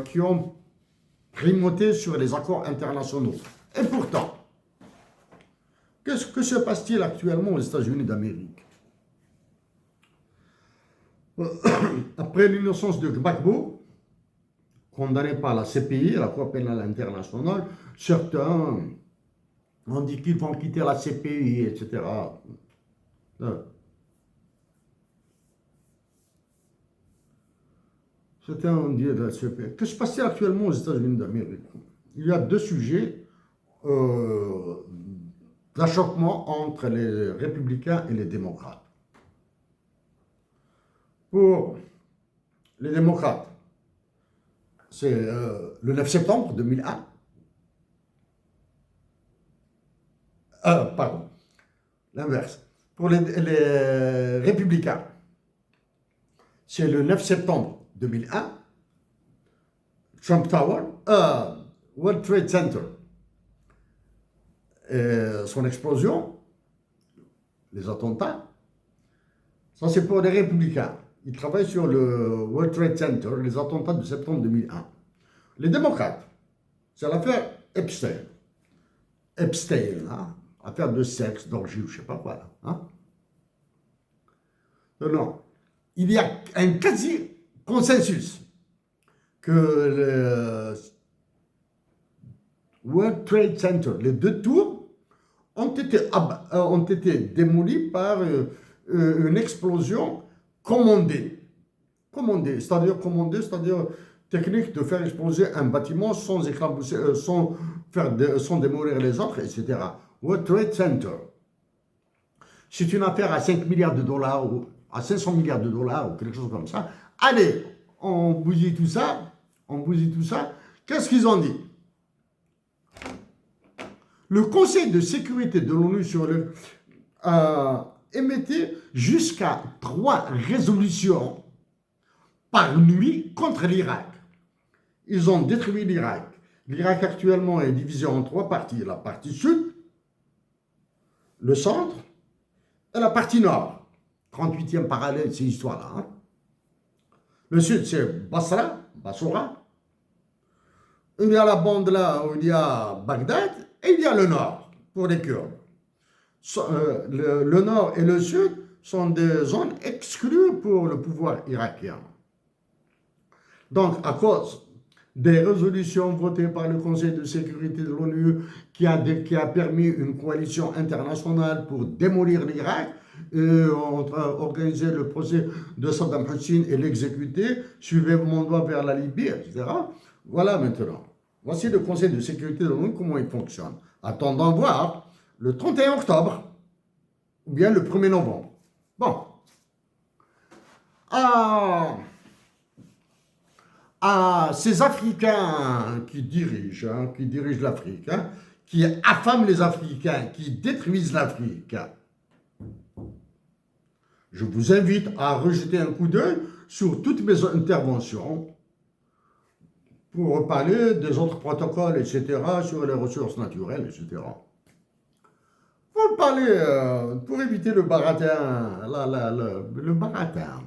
qui ont primauté sur les accords internationaux. Et pourtant, qu'est-ce que se passe-t-il actuellement aux États-Unis d'Amérique? Après l'innocence de Gbagbo, condamné par la CPI, la Cour pénale internationale, certains ont dit qu'ils vont quitter la CPI, etc. Certains ont dit de la CPI. Que se passe-t-il actuellement aux États-Unis d'Amérique? Il y a deux sujets d'achoppement entre les républicains et les démocrates. Pour les démocrates, c'est le 9 septembre 2001. Pardon, l'inverse. Pour les républicains, c'est le 9 septembre 2001, Trump Tower, World Trade Center. Et son explosion, les attentats, ça c'est pour les républicains. Ils travaillent sur le World Trade Center, les attentats de septembre 2001. Les démocrates, c'est l'affaire Epstein. Epstein, hein, affaire de sexe, d'orgie, je ne sais pas quoi. Là, hein. Non, il y a un quasi-consensus que le World Trade Center, les deux tours, ont été démolis par une explosion commandée. Commandée, c'est-à-dire technique de faire exploser un bâtiment sans éclabousser, sans démolir les autres, etc. World Trade Center. C'est une affaire à 5 milliards de dollars ou à 500 milliards de dollars ou quelque chose comme ça. Allez, on bousille tout ça. Qu'est-ce qu'ils ont dit? Le Conseil de sécurité de l'ONU sur le émettait jusqu'à 3 résolutions par nuit contre l'Irak. Ils ont détruit l'Irak. L'Irak actuellement est divisé en 3 parties. La partie sud, le centre et la partie nord. 38e parallèle, ces histoires-là. Hein. Le sud, c'est Basra. Il y a la bande là où il y a Bagdad et il y a le nord pour les Kurdes. Le nord et le sud sont des zones exclues pour le pouvoir irakien. Donc, à cause des résolutions votées par le Conseil de sécurité de l'ONU qui a permis une coalition internationale pour démolir l'Irak, organiser le procès de Saddam Hussein et l'exécuter, suivez mon doigt vers la Libye, etc. Voilà maintenant. Voici le Conseil de sécurité de l'ONU, comment il fonctionne. Attendons voir le 31 octobre ou bien le 1er novembre. Bon. Ces Africains qui dirigent l'Afrique, hein, qui affament les Africains, qui détruisent l'Afrique, je vous invite à rejeter un coup d'œil sur toutes mes interventions pour parler des autres protocoles, etc., sur les ressources naturelles, etc. Pour parler, pour éviter le baratin, le baratin,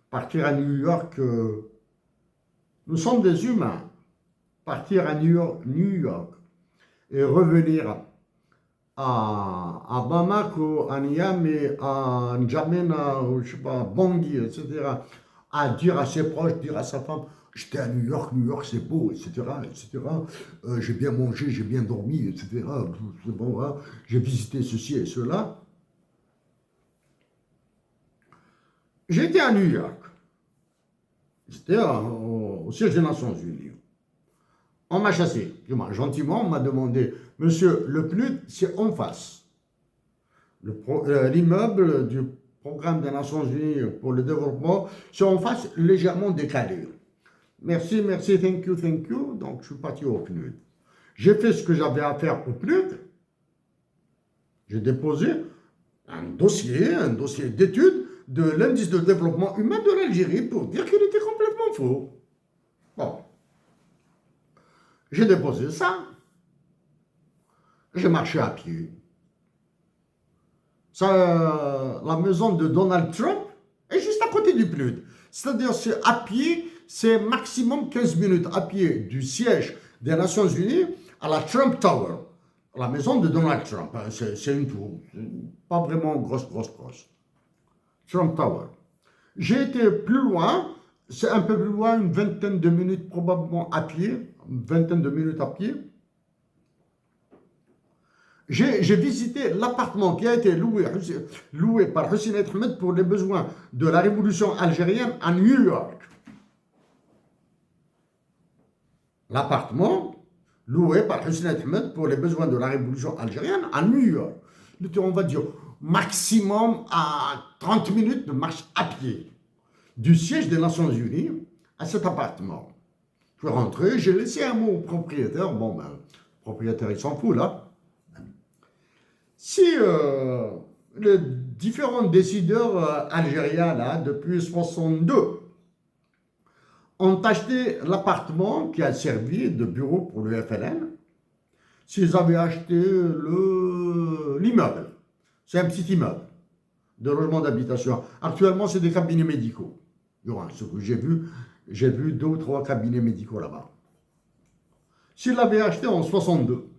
partir à New York, nous sommes des humains, partir à New York et revenir à Bamako, à Niamey, à N'Djamena, je sais pas, Bangui, etc., à dire à ses proches, dire à sa femme, J'étais à New York c'est beau, etc., etc. J'ai bien mangé, j'ai bien dormi, etc. Bon, hein. J'ai visité ceci et cela. J'étais à New York. J'étais au siège des Nations Unies. On m'a chassé. Gentiment, on m'a demandé, monsieur, le PNUD, c'est en face. L'immeuble du programme des Nations Unies pour le développement, c'est en face, légèrement décalé. Merci, merci, thank you, thank you. Donc, je suis parti au PNUD. J'ai fait ce que j'avais à faire au PNUD. J'ai déposé un dossier d'étude de l'indice de développement humain de l'Algérie pour dire qu'il était complètement faux. Bon. J'ai déposé ça. J'ai marché à pied. Ça, la maison de Donald Trump est juste à côté du PNUD. C'est-à-dire, c'est à pied, c'est maximum 15 minutes à pied du siège des Nations Unies à la Trump Tower, la maison de Donald Trump. C'est une tour, pas vraiment grosse. Trump Tower. J'ai été plus loin, c'est un peu plus loin, une vingtaine de minutes probablement à pied, une vingtaine de minutes à pied. J'ai visité l'appartement qui a été loué par Hussein Ahmed pour les besoins de la révolution algérienne à New York. L'appartement loué par Hussein Ahmed pour les besoins de la révolution algérienne à New York. On va dire maximum à 30 minutes de marche à pied du siège des Nations Unies à cet appartement. Je suis rentré, j'ai laissé un mot au propriétaire. Bon, ben, le propriétaire, il s'en fout, là. Si les différents décideurs algériens, là, depuis 1962, ont acheté l'appartement qui a servi de bureau pour le FLN, s'ils avaient acheté l'immeuble, c'est un petit immeuble de logement d'habitation. Actuellement, c'est des cabinets médicaux. Ce que j'ai vu 2 ou 3 cabinets médicaux là-bas. S'ils l'avaient acheté en 62,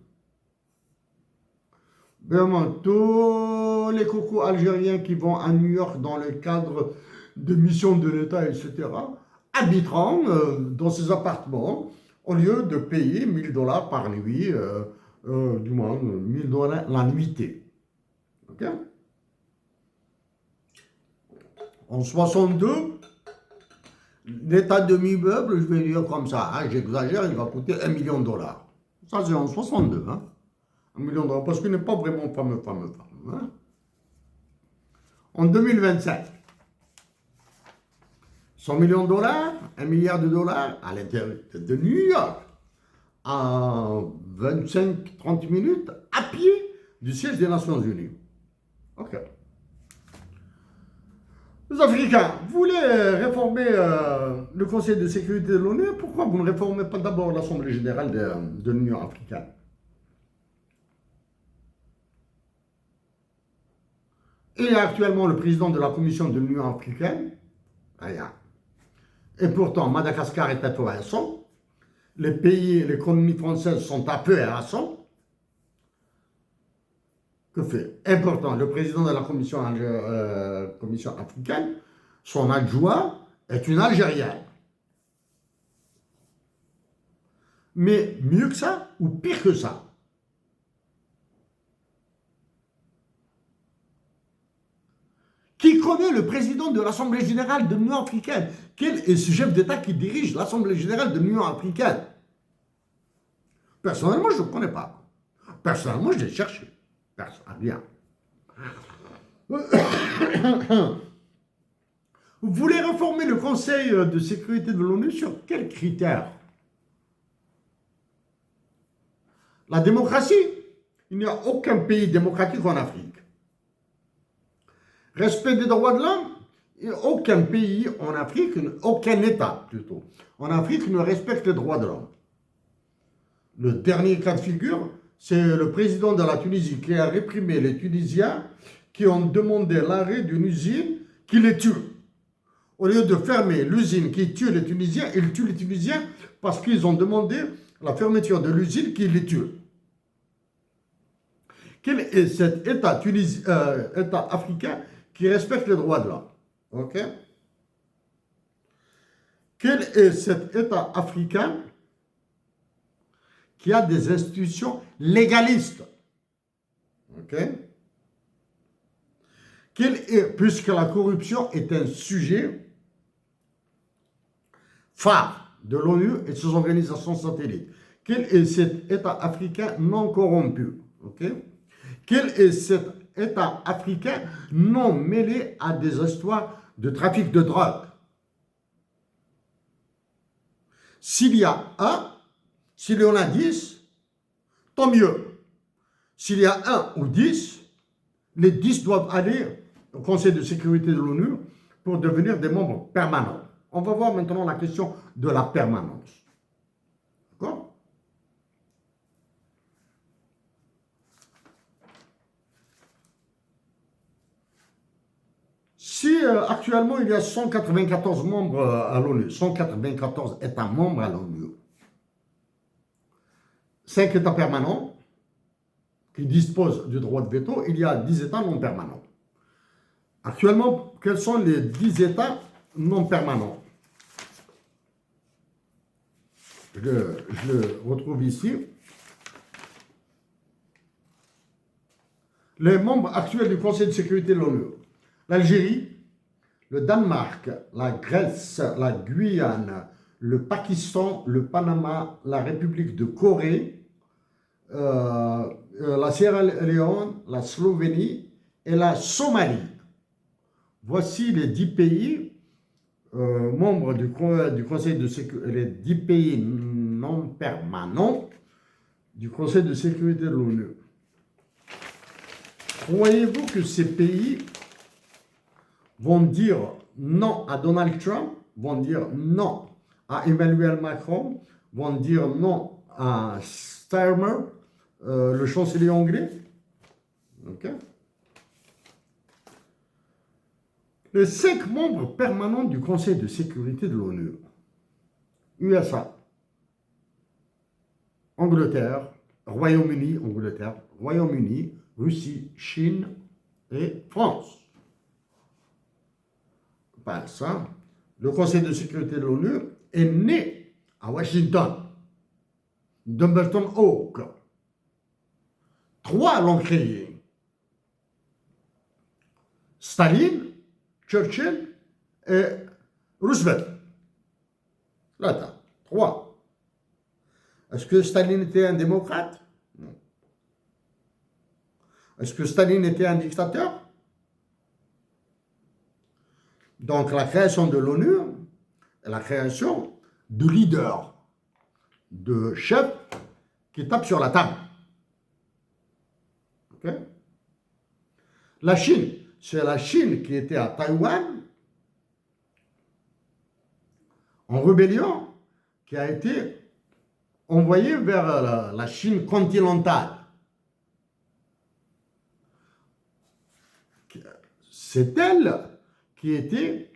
vraiment, tous les cocos algériens qui vont à New York dans le cadre de missions de l'État, etc., habiteront dans ces appartements au lieu de payer 1000 $ par nuit, du moins 1000 $ la nuitée. Ok? En 62, l'état de l'immeuble, je vais dire comme ça, hein, j'exagère, il va coûter 1 million $. Ça, c'est en 62, hein? 1 million $, parce qu'il n'est pas vraiment fameux. Hein? En 2027, 100 millions $, 1 milliard de dollars à l'intérieur de New York, à 25-30 minutes à pied du siège des Nations Unies. Ok. Les Africains, vous voulez réformer le Conseil de sécurité de l'ONU, pourquoi vous ne réformez pas d'abord l'Assemblée générale de l'Union africaine? Il est actuellement le président de la Commission de l'Union africaine. Rien. Et pourtant, Madagascar est à peu à son. Les colonies françaises sont à peu à son. Que fait? Et pourtant, le président de la Commission africaine, son adjoint, est une Algérienne. Mais mieux que ça, ou pire que ça, qui connaît le président de l'Assemblée générale de l'Union africaine? Quel est ce chef d'État qui dirige l'Assemblée générale de l'Union africaine? Personnellement, je ne le connais pas. Personnellement, je l'ai cherché. Rien. Vous voulez réformer le Conseil de sécurité de l'ONU sur quels critères? La démocratie? Il n'y a aucun pays démocratique en Afrique. Respect des droits de l'homme? Aucun pays en Afrique, aucun État plutôt, en Afrique ne respecte les droits de l'homme. Le dernier cas de figure, c'est le président de la Tunisie qui a réprimé les Tunisiens qui ont demandé l'arrêt d'une usine qui les tue. Au lieu de fermer l'usine qui tue les Tunisiens, ils tuent les Tunisiens parce qu'ils ont demandé la fermeture de l'usine qui les tue. Quel est cet État, État africain qui respecte les droits de l'homme? Ok? Quel est cet État africain qui a des institutions légalistes? Ok? Puisque la corruption est un sujet phare de l'ONU et de ses organisations satellites. Quel est cet État africain non corrompu? Okay? Quel est cet État africain non mêlé à des histoires de trafic de drogue? S'il y a un, s'il y en a 10, tant mieux. S'il y a un ou 10, les 10 doivent aller au Conseil de sécurité de l'ONU pour devenir des membres permanents. On va voir maintenant la question de la permanence. D'accord? Si actuellement il y a 194 membres à l'ONU, 194 États membres à l'ONU, 5 États permanents qui disposent du droit de veto, il y a 10 États non permanents. Actuellement, quels sont les 10 États non permanents? Je le retrouve ici. Les membres actuels du Conseil de sécurité de l'ONU. L'Algérie, le Danemark, la Grèce, la Guyane, le Pakistan, le Panama, la République de Corée, la Sierra Leone, la Slovénie et la Somalie. Voici les 10 pays membres du Conseil de sécurité, les 10 pays non permanents du Conseil de sécurité de l'ONU. Croyez-vous que ces pays vont dire non à Donald Trump, vont dire non à Emmanuel Macron, vont dire non à Starmer, le chancelier anglais? Okay. Les 5 membres permanents du Conseil de sécurité de l'ONU. USA, Angleterre, Royaume-Uni, Russie, Chine et France. Ben ça, le Conseil de sécurité de l'ONU est né à Washington, Dumbarton Oak. 3 l'ont créé. Staline, Churchill et Roosevelt. Là, t'as 3. Est-ce que Staline était un démocrate? Non. Est-ce que Staline était un dictateur? Donc la création de l'ONU est la création de leaders, de chefs qui tapent sur la table. Okay? La Chine, c'est la Chine qui était à Taïwan en rébellion, qui a été envoyée vers la Chine continentale. C'est elle qui était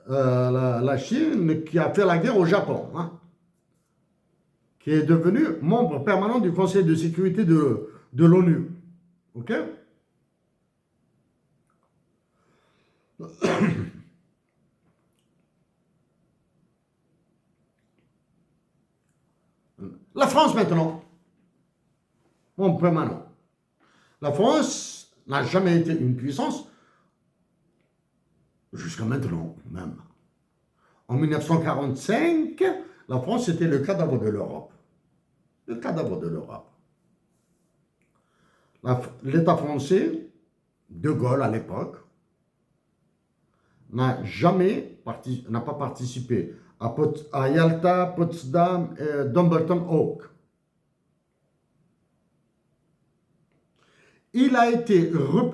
la Chine qui a fait la guerre au Japon, hein, qui est devenue membre permanent du Conseil de sécurité de l'ONU. Ok? La France maintenant, membre permanent. La France n'a jamais été une puissance, jusqu'à maintenant même. En 1945, la France était le cadavre de l'Europe. Le cadavre de l'Europe. L'État français, De Gaulle à l'époque, n'a pas participé à Yalta, Potsdam et Dumbarton Oak.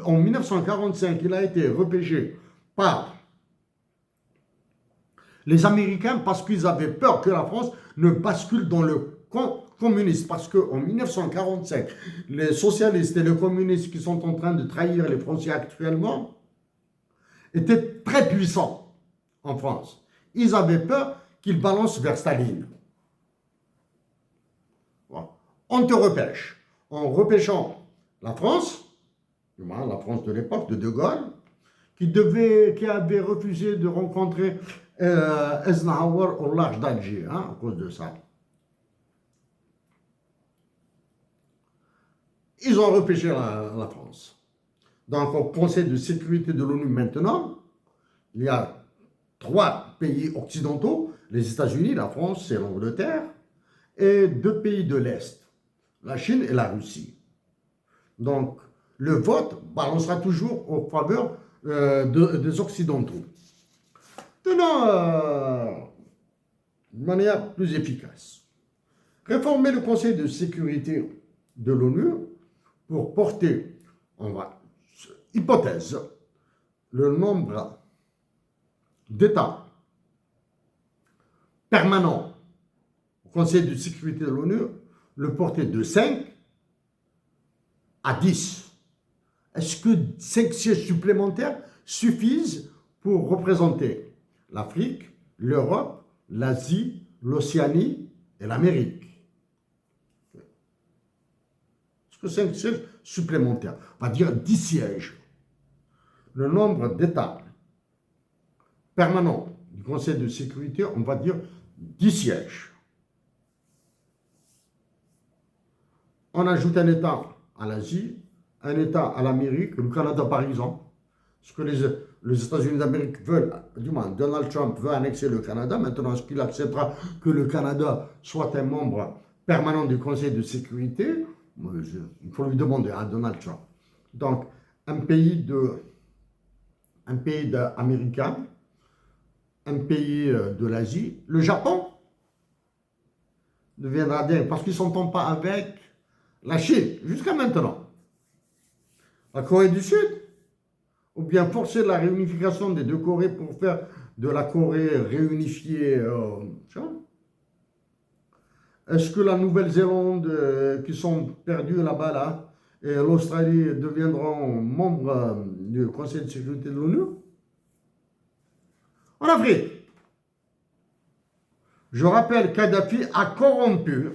En 1945, il a été repêché par les Américains parce qu'ils avaient peur que la France ne bascule dans le communisme. Parce qu'en 1945, les socialistes et les communistes qui sont en train de trahir les Français actuellement étaient très puissants en France. Ils avaient peur qu'ils balancent vers Staline. Voilà. On te repêche. En repêchant la France de l'époque de De Gaulle, qui avait refusé de rencontrer Eisenhower au large d'Alger, hein, à cause de ça. Ils ont repêché la France. Donc, au Conseil de sécurité de l'ONU maintenant, il y a 3 pays occidentaux, les États-Unis, la France et l'Angleterre, et 2 pays de l'Est, la Chine et la Russie. Donc, le vote balancera toujours en faveur des Occidentaux. Tenant de manière plus efficace. Réformer le Conseil de sécurité de l'ONU pour porter, on va, hypothèse, le nombre d'États permanents au Conseil de sécurité de l'ONU, le porter de 5 à 10. Est-ce que 5 sièges supplémentaires suffisent pour représenter l'Afrique, l'Europe, l'Asie, l'Océanie et l'Amérique? Est-ce que 5 sièges supplémentaires, on va dire 10 sièges, le nombre d'États permanents du Conseil de sécurité, on va dire 10 sièges. On ajoute un État à l'Asie, un État à l'Amérique, le Canada par exemple. Ce que les États-Unis d'Amérique veulent, du moins Donald Trump veut annexer le Canada. Maintenant, est-ce qu'il acceptera que le Canada soit un membre permanent du Conseil de sécurité? Il faut lui demander à Donald Trump. Donc, un pays américain, un pays de l'Asie, le Japon deviendra dingue parce qu'ils ne s'entendent pas avec la Chine jusqu'à maintenant. La Corée du Sud, ou bien forcer la réunification des 2 Corées pour faire de la Corée réunifiée. Est-ce que la Nouvelle-Zélande, qui sont perdus là-bas, là, et l'Australie deviendront membres du Conseil de sécurité de l'ONU? En Afrique, je rappelle, Kadhafi a corrompu,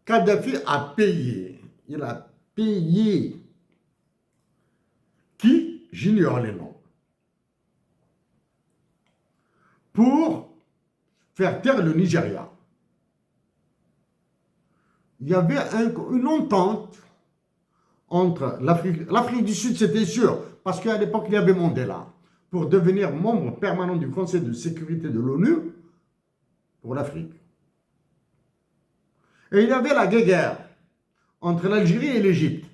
Kadhafi a payé, il a payé qui? J'ignore les noms. Pour faire taire le Nigeria. Il y avait une entente entre l'Afrique du Sud, c'était sûr, parce qu'à l'époque, il y avait Mandela, pour devenir membre permanent du Conseil de sécurité de l'ONU pour l'Afrique. Et il y avait la guerre entre l'Algérie et l'Égypte.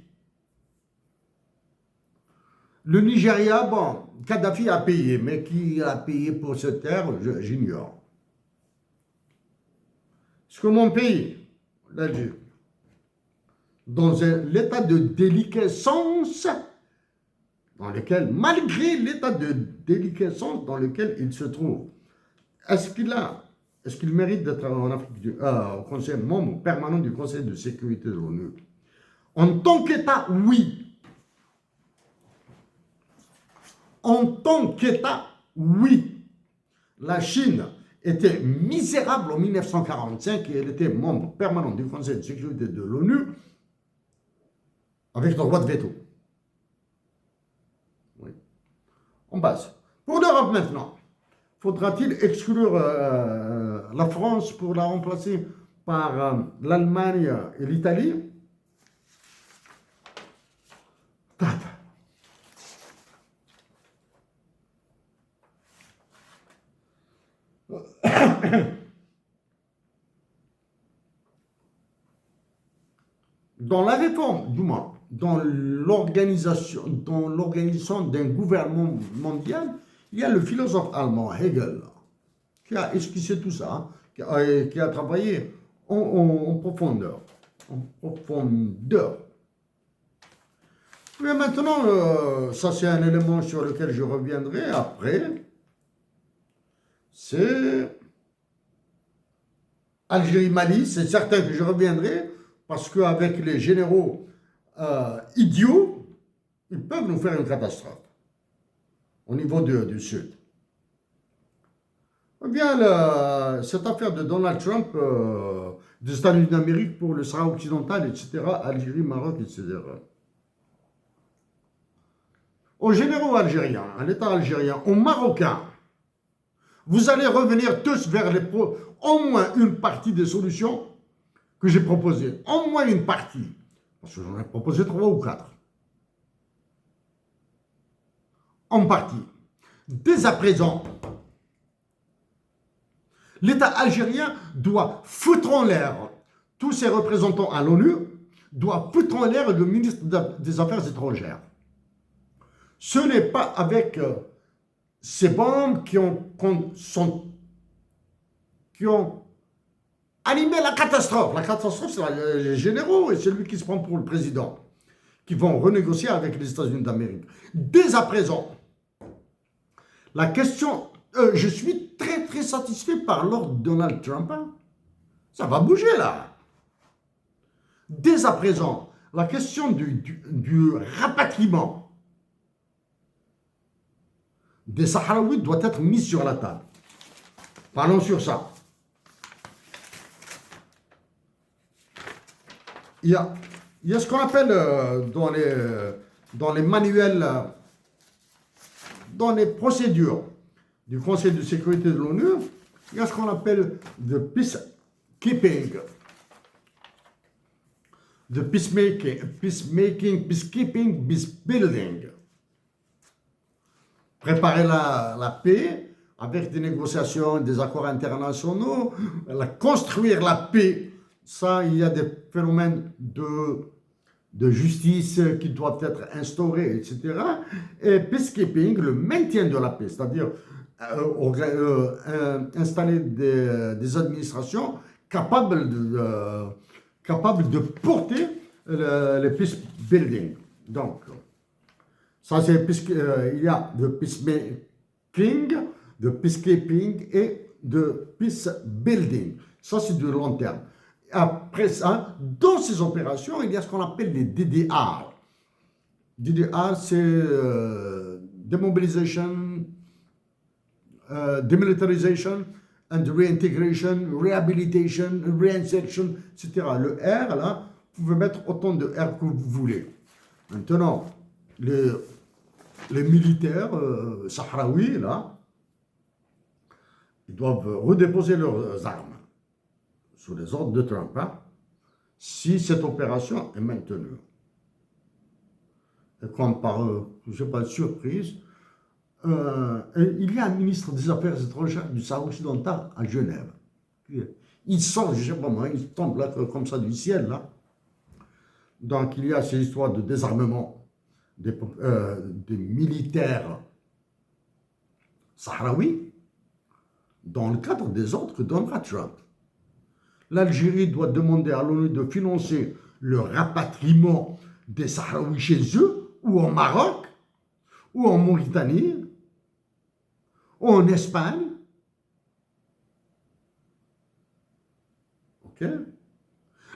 Le Nigeria, bon, Kadhafi a payé, mais qui a payé pour cette terre, j'ignore. Est-ce que mon pays, l'Algérie, dans l'état de déliquescence, dans lequel, malgré l'état de déliquescence dans lequel il se trouve, est-ce qu'il mérite d'être en Afrique au Conseil, membre permanent du Conseil de sécurité de l'ONU? En tant qu'État, oui. En tant qu'État, oui. La Chine était misérable en 1945 et elle était membre permanent du Conseil de sécurité de l'ONU avec le droit de veto. Oui. En base. Pour l'Europe maintenant, faudra-t-il exclure la France pour la remplacer par l'Allemagne et l'Italie? Dans la réforme, du moins, dans l'organisation d'un gouvernement mondial, il y a le philosophe allemand Hegel qui a esquissé tout ça, hein, qui a travaillé en profondeur. Mais maintenant, ça c'est un élément sur lequel je reviendrai après. C'est Algérie-Mali, c'est certain que je reviendrai, parce qu'avec les généraux idiots, ils peuvent nous faire une catastrophe au niveau du Sud. Eh bien, cette affaire de Donald Trump, des États-Unis d'Amérique pour le Sahara occidental, etc., Algérie, Maroc, etc. Aux généraux algériens, à l'État algérien, aux Marocains, vous allez revenir tous vers au moins une partie des solutions que j'ai proposées. Au moins une partie. Parce que j'en ai proposé 3 ou 4. En partie. Dès à présent, l'État algérien doit foutre en l'air tous ses représentants à l'ONU, doit foutre en l'air le ministre des Affaires étrangères. Ce n'est pas avec ces bombes qui ont animé la catastrophe. La catastrophe, c'est les généraux et c'est lui qui se prend pour le président, qui vont renégocier avec les États-Unis d'Amérique. Dès à présent, la question, je suis très très satisfait par l'ordre de Donald Trump. Hein. Ça va bouger là. Dès à présent, la question du rapatriement des Sahraouis doit être mise sur la table. Parlons sur ça. Il y a ce qu'on appelle dans les manuels, dans les procédures du Conseil de sécurité de l'ONU, il y a ce qu'on appelle the peacekeeping. The peacekeeping, peacebuilding. Préparer la paix avec des négociations, des accords internationaux, construire la paix. Ça, il y a des phénomènes de justice qui doivent être instaurés, etc. Et peacekeeping, le maintien de la paix, c'est-à-dire installer des administrations capables de porter le peace building. Donc, ça c'est il y a de peacemaking, de peacekeeping et de peace building. Ça c'est du long terme. Après ça, dans ces opérations, il y a ce qu'on appelle les DDR. DDR, c'est demobilisation, demilitarization and reintegration, rehabilitation, reinsertion, etc. Le R, là, vous pouvez mettre autant de R que vous voulez. Maintenant, les militaires sahraouis, là, ils doivent redéposer leurs armes sous les ordres de Trump, hein, si cette opération est maintenue. Et comme par, je ne sais pas, surprise, il y a un ministre des Affaires étrangères du Sahara occidental à Genève. Il sort, je ne sais pas moi, il tombe là comme ça du ciel, là. Donc il y a ces histoires de désarmement des militaires sahraouis dans le cadre des ordres que donnera Trump. L'Algérie doit demander à l'ONU de financer le rapatriement des Sahraouis chez eux, ou en Maroc, ou en Mauritanie, ou en Espagne. Ok?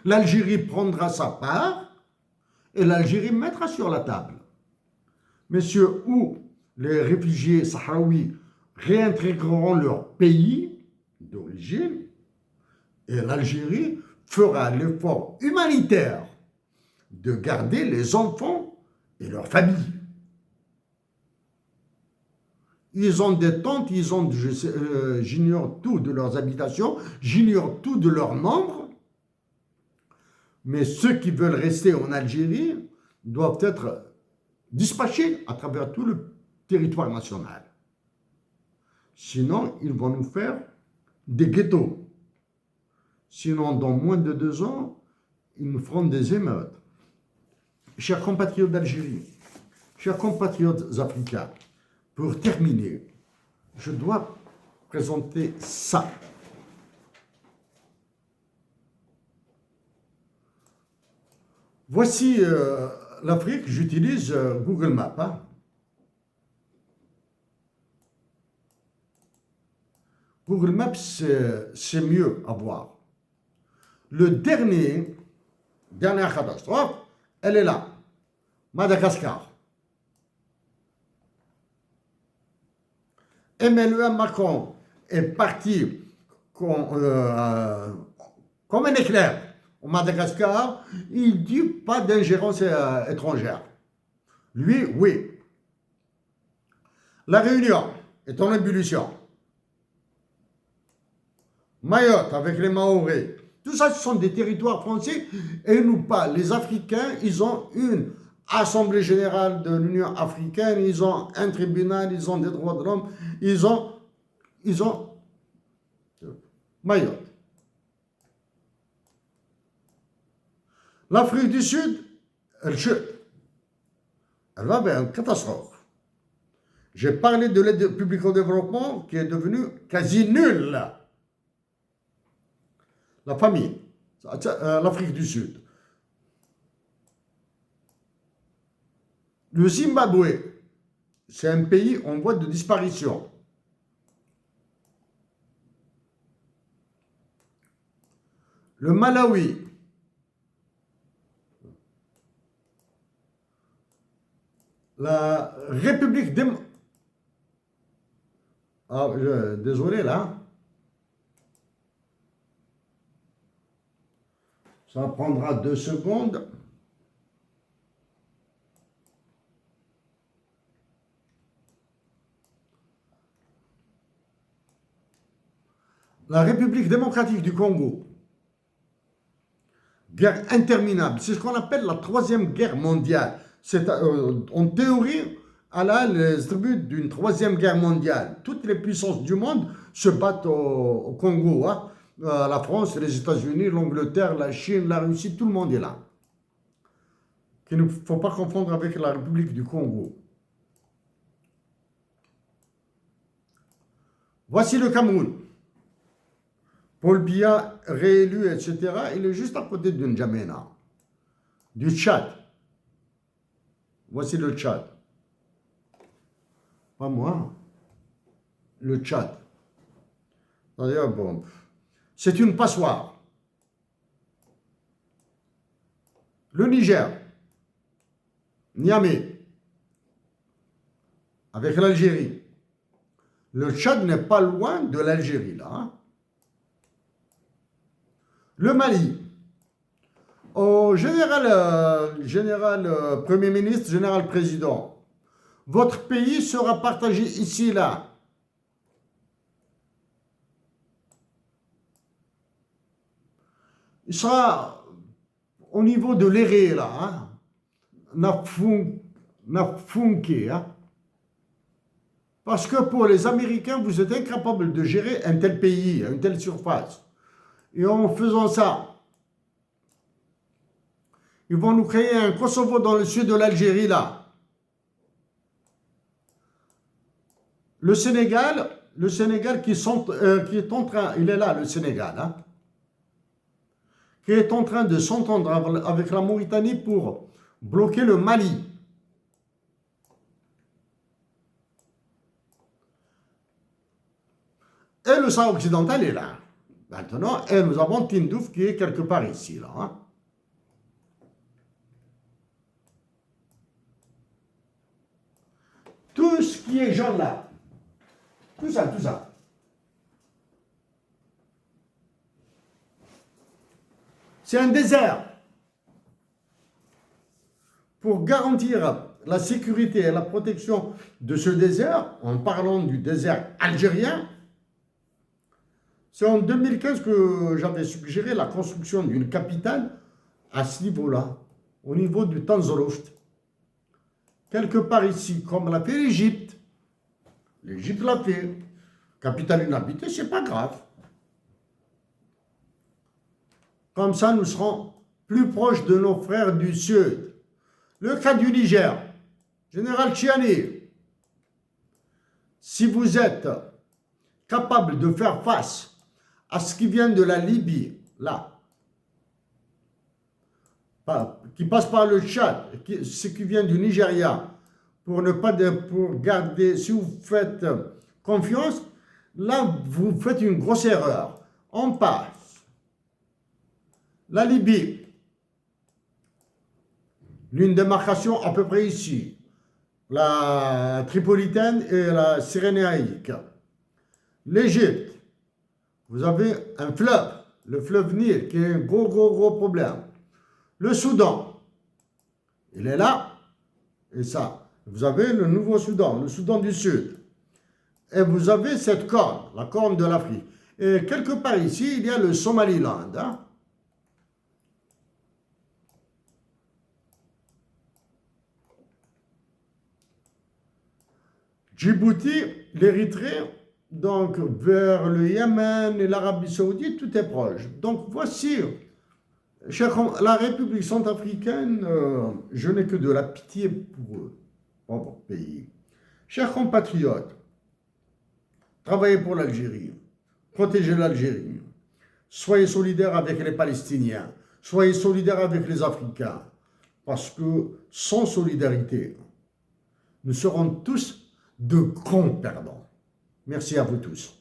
L'Algérie prendra sa part et l'Algérie mettra sur la table. Messieurs, où les réfugiés sahraouis réintégreront leur pays d'origine, et l'Algérie fera l'effort humanitaire de garder les enfants et leurs familles. Ils ont des tentes, j'ignore tout de leurs habitations, j'ignore tout de leurs membres, mais ceux qui veulent rester en Algérie doivent être dispatchés à travers tout le territoire national. Sinon, ils vont nous faire des ghettos. Sinon, dans moins de 2 ans, ils nous feront des émeutes. Chers compatriotes d'Algérie, chers compatriotes africains, pour terminer, je dois présenter ça. Voici l'Afrique, j'utilise Google Maps. Hein. Google Maps, c'est mieux à voir. Le dernière catastrophe, elle est là. Madagascar. Emmanuel Macron est parti comme un éclair au Madagascar. Il dit pas d'ingérence étrangère. Lui, oui. La Réunion est en ébullition. Mayotte avec les Maoris. Tout ça, ce sont des territoires français et nous pas. Les Africains, ils ont une Assemblée générale de l'Union africaine, ils ont un tribunal, ils ont des droits de l'homme, ils ont Mayotte. L'Afrique du Sud, elle chute. Elle va vers une catastrophe. J'ai parlé de l'aide publique au développement qui est devenue quasi nulle. La famine, l'Afrique du Sud. Le Zimbabwe, c'est un pays en voie de disparition. Le Malawi, la République démocratique. Ah, désolé là. Ça prendra 2 secondes. La République démocratique du Congo. Guerre interminable. C'est ce qu'on appelle la 3e guerre mondiale. C'est, en théorie, elle a les attributs d'une 3e guerre mondiale. Toutes les puissances du monde se battent au Congo. Hein. La France, les États-Unis, l'Angleterre, la Chine, la Russie, tout le monde est là. Qu'il ne faut pas confondre avec la République du Congo. Voici le Cameroun. Paul Biya, réélu, etc., il est juste à côté de N'Djamena, du Tchad. Voici le Tchad. Pas moi. Le Tchad. C'est-à-dire, bon, c'est une passoire. Le Niger, Niamey, avec l'Algérie. Le Tchad n'est pas loin de l'Algérie, là. Hein. Le Mali, au général Premier ministre, général président, votre pays sera partagé ici et là. Il sera au niveau de l'Éré, là, hein, Nafunke, hein. Parce que pour les Américains, vous êtes incapables de gérer un tel pays, une telle surface. Et en faisant ça, ils vont nous créer un Kosovo dans le sud de l'Algérie, là. Le Sénégal qui est en train, il est là, le Sénégal, hein, qui est en train de s'entendre avec la Mauritanie pour bloquer le Mali. Et le Sahara occidental est là. Maintenant, et nous avons Tindouf qui est quelque part ici, là. Hein. Tout ce qui est jaune là, tout ça, c'est un désert. Pour garantir la sécurité et la protection de ce désert, en parlant du désert algérien, c'est en 2015 que j'avais suggéré la construction d'une capitale à ce niveau-là, au niveau du Tanzorost. Quelque part ici, comme l'a fait l'Égypte. L'Égypte l'a fait. Capitale inhabitée, c'est pas grave. Comme ça, nous serons plus proches de nos frères du Sud. Le cas du Niger, Général Chiani, si vous êtes capable de faire face à ce qui vient de la Libye, là, qui passe par le Tchad, ce qui vient du Nigeria, pour garder, si vous faites confiance, là, vous faites une grosse erreur. On passe. La Libye, l'une démarcation à peu près ici, la Tripolitaine et la Cyrénaïque. L'Égypte, vous avez un fleuve, le fleuve Nil, qui est un gros problème. Le Soudan, il est là, et ça. Vous avez le nouveau Soudan, le Soudan du Sud. Et vous avez cette corne, la corne de l'Afrique. Et quelque part ici, il y a le Somaliland. Hein. Djibouti, l'Érythrée, donc vers le Yémen et l'Arabie Saoudite, tout est proche. Donc voici, la République centrafricaine, je n'ai que de la pitié pour eux, pour votre pays. Chers compatriotes, travaillez pour l'Algérie, protégez l'Algérie, soyez solidaires avec les Palestiniens, soyez solidaires avec les Africains, parce que sans solidarité, nous serons tous de grands perdants. Merci à vous tous.